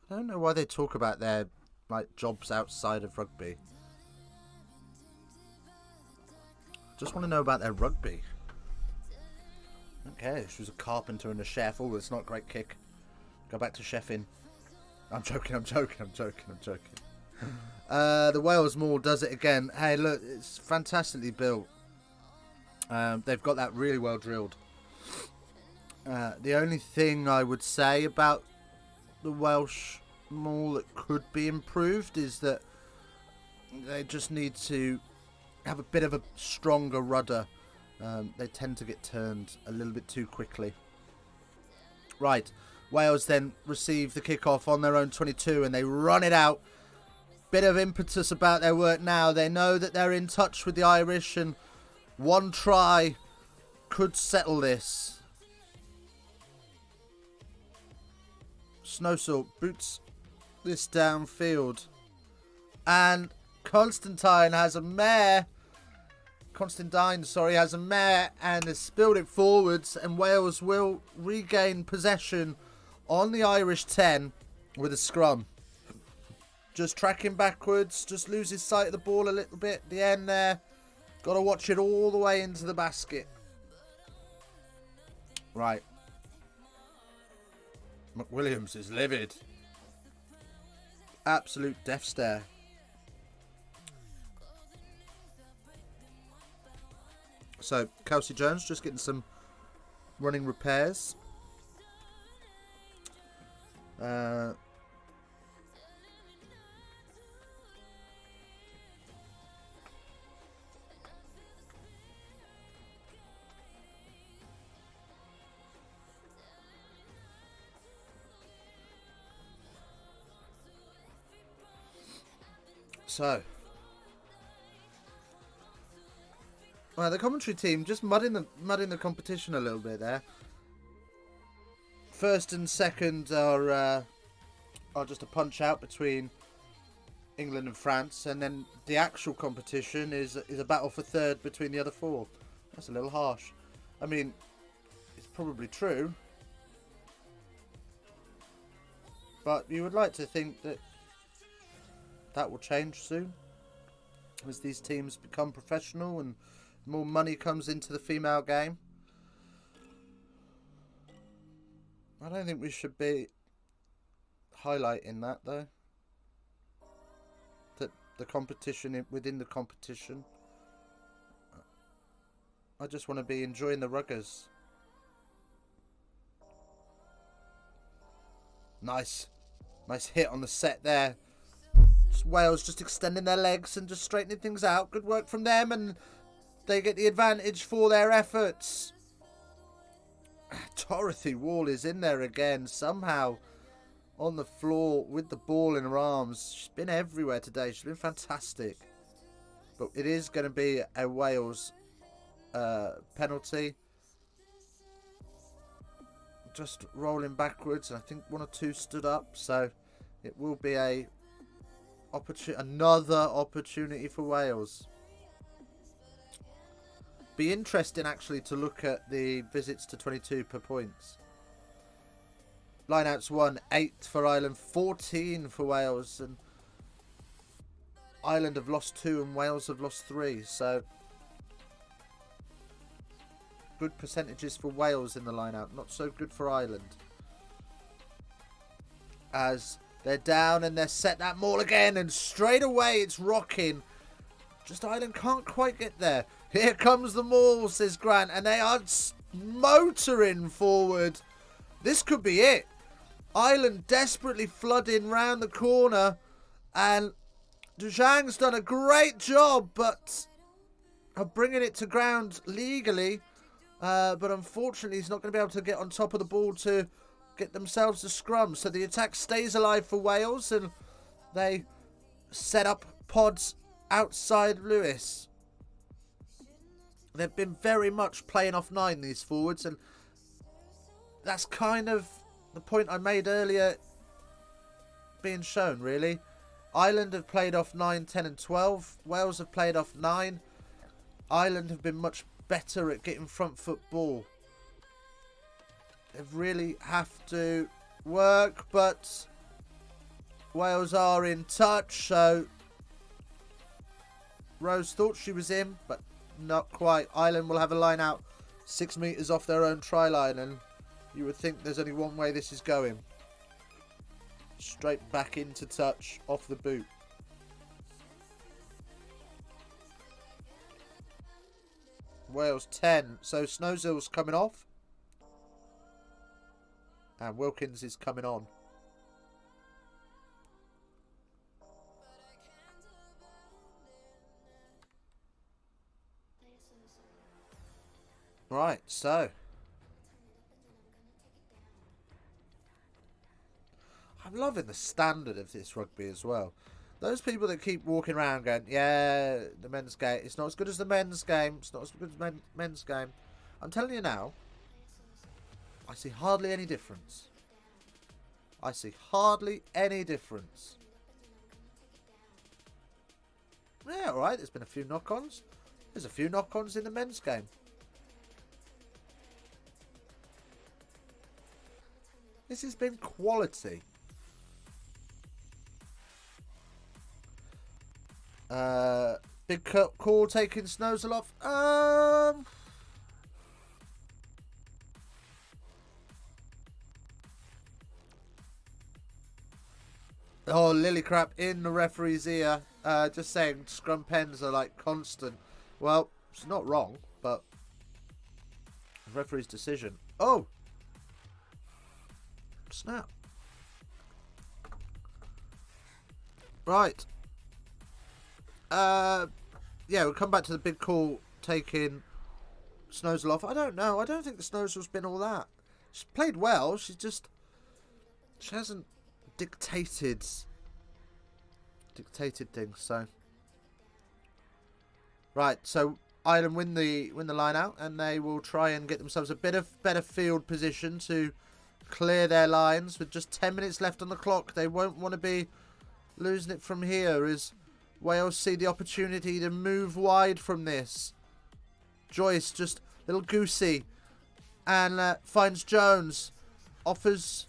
I don't know why they talk about their jobs outside of rugby. Just want to know about their rugby. Okay, she was a carpenter and a chef. Oh, it's not a great kick. Go back to chefing. I'm joking. The Wales maul does it again. Hey, look, it's fantastically built. They've got that really well drilled. The only thing I would say about the Welsh maul that could be improved is that they just need to have a bit of a stronger rudder. They tend to get turned a little bit too quickly. Right. Wales then receive the kickoff on their own 22 and they run it out. Bit of impetus about their work now. They know that they're in touch with the Irish and one try could settle this. Snowsalt boots this downfield. And Constantine has a mare. Has a mare and has spilled it forwards, and Wales will regain possession on the Irish 10 with a scrum. Just tracking backwards, just loses sight of the ball a little bit at the end there. Got to watch it all the way into the basket. Right. McWilliams is livid. Absolute death stare. So, Kelsey Jones just getting some running repairs. Well, the commentary team just mudding the competition a little bit there. First and second are are just a punch out between England and France, and then the actual competition is a battle for third between the other four. That's a little harsh. I mean, it's probably true, but you would like to think that that will change soon as these teams become professional and more money comes into the female game. I don't think we should be highlighting that, though. That the competition within the competition. I just want to be enjoying the ruggers. Nice hit on the set there. Just Wales just extending their legs and just straightening things out. Good work from them, and they get the advantage for their efforts. Dorothy Wall is in there again, somehow on the floor with the ball in her arms. She's been everywhere today. She's been fantastic. But it is going to be a Wales penalty. Just rolling backwards. I think one or two stood up, so it will be another opportunity for Wales. Be interesting actually to look at the visits to 22 per points. Lineouts 1, 8 for Ireland, 14 for Wales, and Ireland have lost 2 and Wales have lost 3, so good percentages for Wales in the lineout, not so good for Ireland. As they're down and they're set that maul again, and straight away it's rocking. Just Ireland can't quite get there. Here comes the maul, says Grant, and they are motoring forward. This could be it. Ireland desperately flooding round the corner, and Dujang's done a great job, but of bringing it to ground legally. But unfortunately, he's not going to be able to get on top of the ball to get themselves a scrum. So the attack stays alive for Wales, and they set up pods outside Lewis. They've been very much playing off 9, these forwards, and that's kind of the point I made earlier being shown, really. Ireland have played off 9, 10 and 12. Wales have played off 9. Ireland have been much better at getting front foot ball. They really have to work, but Wales are in touch, so Rose thought she was in, but not quite. Ireland will have a line out 6 metres off their own try line, and you would think there's only one way this is going. Straight back into touch, off the boot. Wales 10. So Snowzill's coming off. And Wilkins is coming on. Right, so I'm loving the standard of this rugby as well. Those people that keep walking around going, yeah, the men's game, it's not as good as the men's game, it's not as good as the men's game. I'm telling you now, I see hardly any difference. I see hardly any difference. Yeah, alright, there's been a few knock-ons. There's a few knock-ons in the men's game. This has been quality. Big call taking Snowzell off. Oh, Lillycrap in the referee's ear. Just saying scrum pens are like constant. Well, it's not wrong, but the referee's decision. Oh! Snap. Right. Yeah, we'll come back to the big call taking Snowzell off. I don't know. I don't think the Snowzell's been all that. She's played well. She hasn't dictated things. So right. So Ireland win the line out, and they will try and get themselves a bit of better field position to clear their lines with just 10 minutes left on the clock. They won't want to be losing it from here as Wales see the opportunity to move wide from this. Joyce just a little goosey and finds Jones. Offers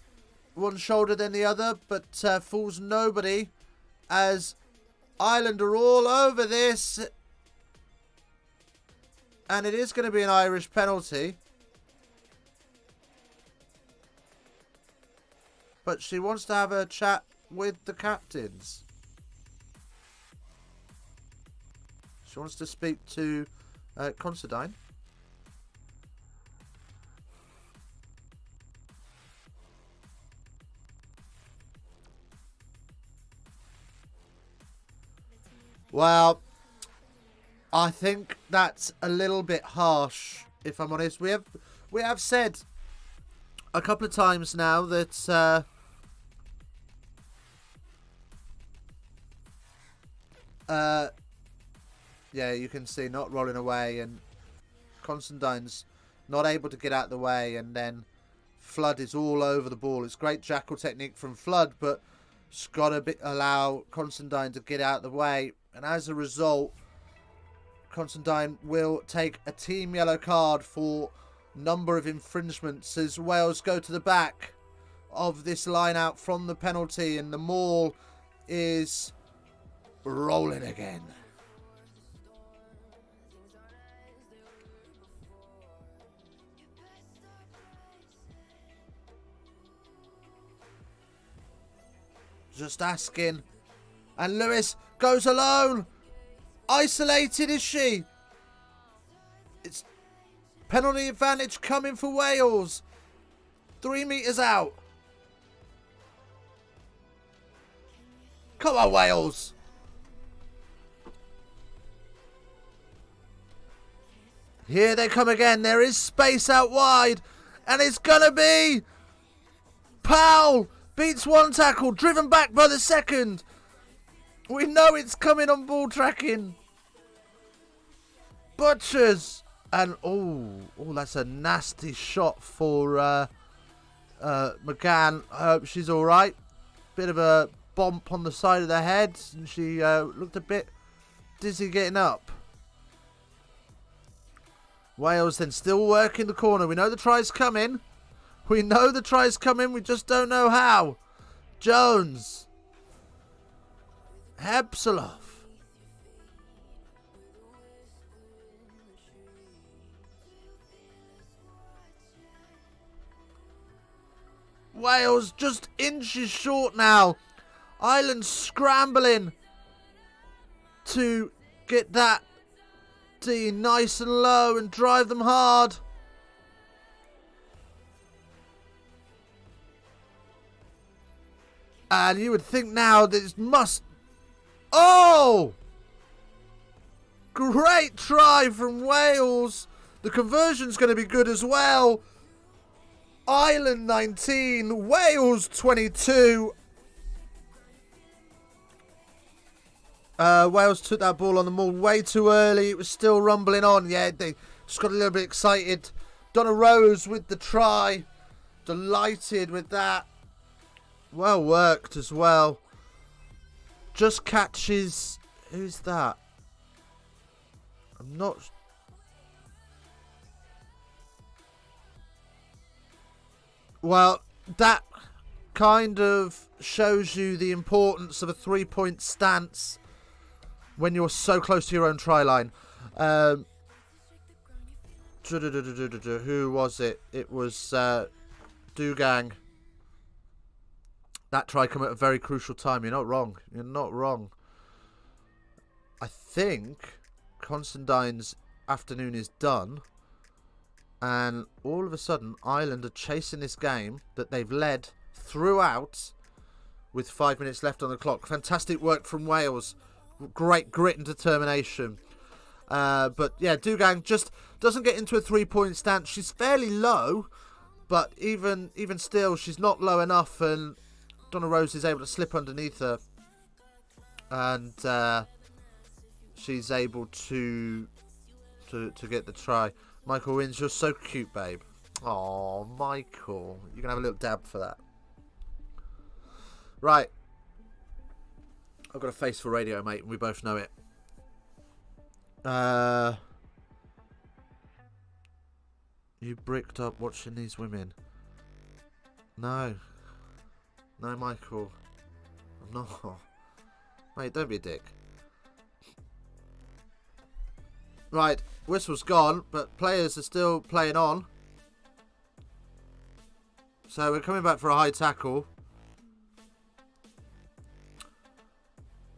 one shoulder then the other, but fools nobody as Ireland are all over this. And it is going to be an Irish penalty. But she wants to have a chat with the captains. She wants to speak to Considine. Well, I think that's a little bit harsh, if I'm honest. We have said a couple of times now that yeah, you can see not rolling away, and Constantine's not able to get out of the way, and then Flood is all over the ball. It's great jackal technique from Flood, but it's got to allow Constantine to get out of the way, and as a result, Constantine will take a team yellow card for number of infringements as Wales go to the back of this line out from the penalty, and the maul is rolling again. Just asking. And Lewis goes alone. Isolated, is she? It's penalty advantage coming for Wales. 3 metres out. Come on, Wales. Here they come again. There is space out wide. And it's going to be Powell. Beats one tackle, driven back by the second. We know it's coming on ball tracking. Butchers. And, oh, that's a nasty shot for McGann. I hope she's all right. Bit of a bump on the side of the head. And she looked a bit dizzy getting up. Wales then still working the corner. We know the try's coming. We know the try's coming, we just don't know how. Jones. Hepsilov. Wales just inches short now. Ireland scrambling to get that D nice and low and drive them hard. And you would think now this must... Oh! Great try from Wales. The conversion's going to be good as well. Ireland 19, Wales 22. Wales took that ball on the maul way too early. It was still rumbling on. Yeah, they just got a little bit excited. Donna Rose with the try. Delighted with that. Well worked as well. Just catches... Who's that? I'm not... Well, that kind of shows you the importance of a three-point stance when you're so close to your own try line. Who was it? It was Dugang. That try come at a very crucial time. You're not wrong. You're not wrong. I think Constantine's afternoon is done. And all of a sudden, Ireland are chasing this game that they've led throughout with 5 minutes left on the clock. Fantastic work from Wales. Great grit and determination. But yeah, Dugang just doesn't get into a three-point stance. She's fairly low, but even still, she's not low enough. And Donna Rose is able to slip underneath her. And she's able to get the try. Michael Wins, you're so cute, babe. Oh, Michael. You can have a little dab for that. Right. I've got a face for radio, mate, and we both know it. You bricked up watching these women. No. No, Michael. I'm not. Mate, don't be a dick. Right, whistle's gone, but players are still playing on. So we're coming back for a high tackle.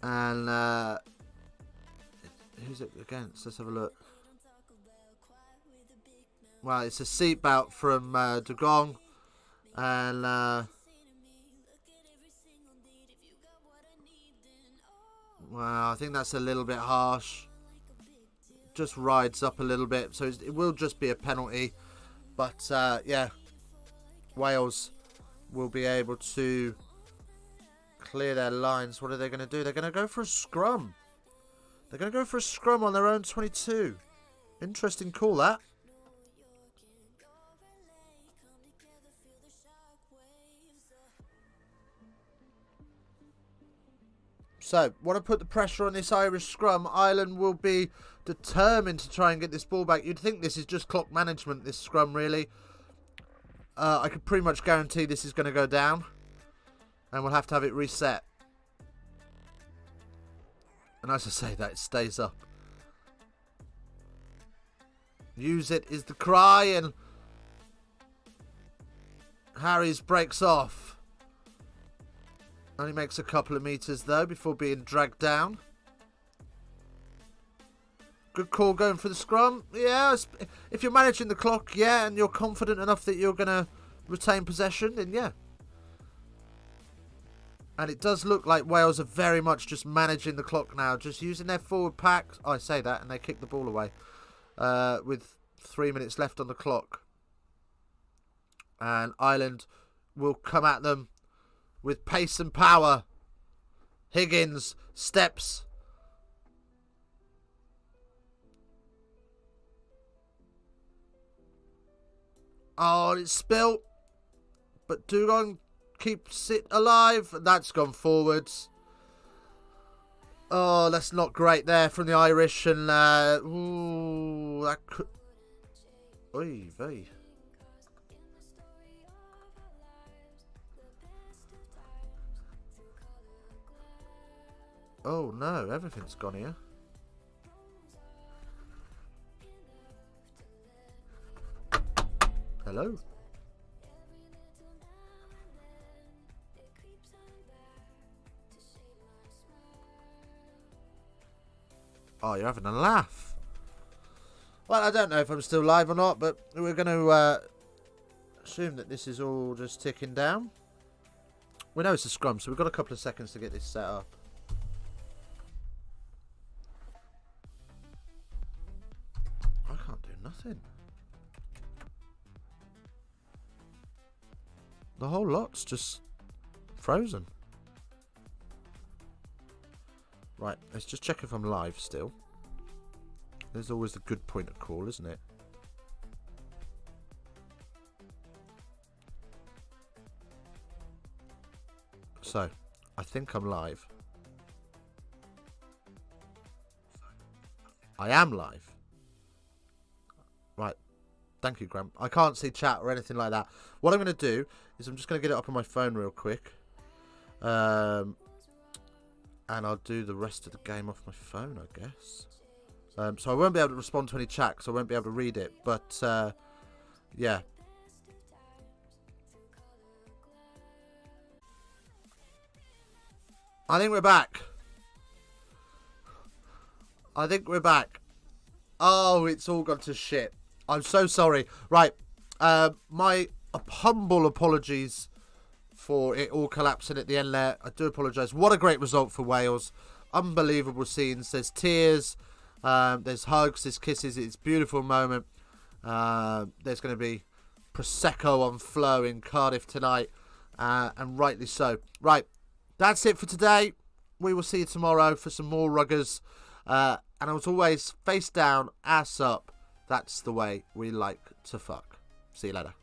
And who's it against? Let's have a look. Well, it's a seatbelt from Dugong. And well, I think that's a little bit harsh. Just rides up a little bit, so it will just be a penalty. But yeah, Wales will be able to clear their lines. What are they going to do? They're going to go for a scrum. They're going to go for a scrum on their own 22. Interesting call, that. So, want to put the pressure on this Irish scrum. Ireland will be determined to try and get this ball back. You'd think this is just clock management, this scrum, really. I could pretty much guarantee this is going to go down. And we'll have to have it reset. And as I say that, it stays up. Use it is the cry, and Harries breaks off. Only makes a couple of metres, though, before being dragged down. Good call going for the scrum. Yeah, if you're managing the clock, yeah, and you're confident enough that you're going to retain possession, then yeah. And it does look like Wales are very much just managing the clock now, just using their forward pack. I say that, and they kick the ball away with 3 minutes left on the clock. And Ireland will come at them with pace and power. Higgins steps. Oh, it's spilt. But Dugong keeps it alive. That's gone forwards. Oh, that's not great there from the Irish. And, ooh, that could... Oy vey. Oh no, everything's gone here. Hello? Oh, you're having a laugh. Well, I don't know if I'm still live or not, but we're going to assume that this is all just ticking down. We know it's a scrum, so we've got a couple of seconds to get this set up. I can't do nothing. The whole lot's just frozen. Right, let's just check if I'm live still. There's always the good point of call, isn't it? So, I think I'm live. I am live. Right. Thank you, Graham. I can't see chat or anything like that. What I'm going to do is I'm just going to get it up on my phone real quick. And I'll do the rest of the game off my phone, I guess. So I won't be able to respond to any chat because I won't be able to read it. But, yeah. I think we're back. I think we're back. Oh, it's all gone to shit. I'm so sorry. Right. My humble apologies for it all collapsing at the end there. I do apologise. What a great result for Wales. Unbelievable scenes. There's tears. There's hugs. There's kisses. It's a beautiful moment. There's going to be Prosecco on flow in Cardiff tonight. And rightly so. Right. That's it for today. We will see you tomorrow for some more ruggers. And as always, face down, ass up. That's the way we like to fuck. See you later.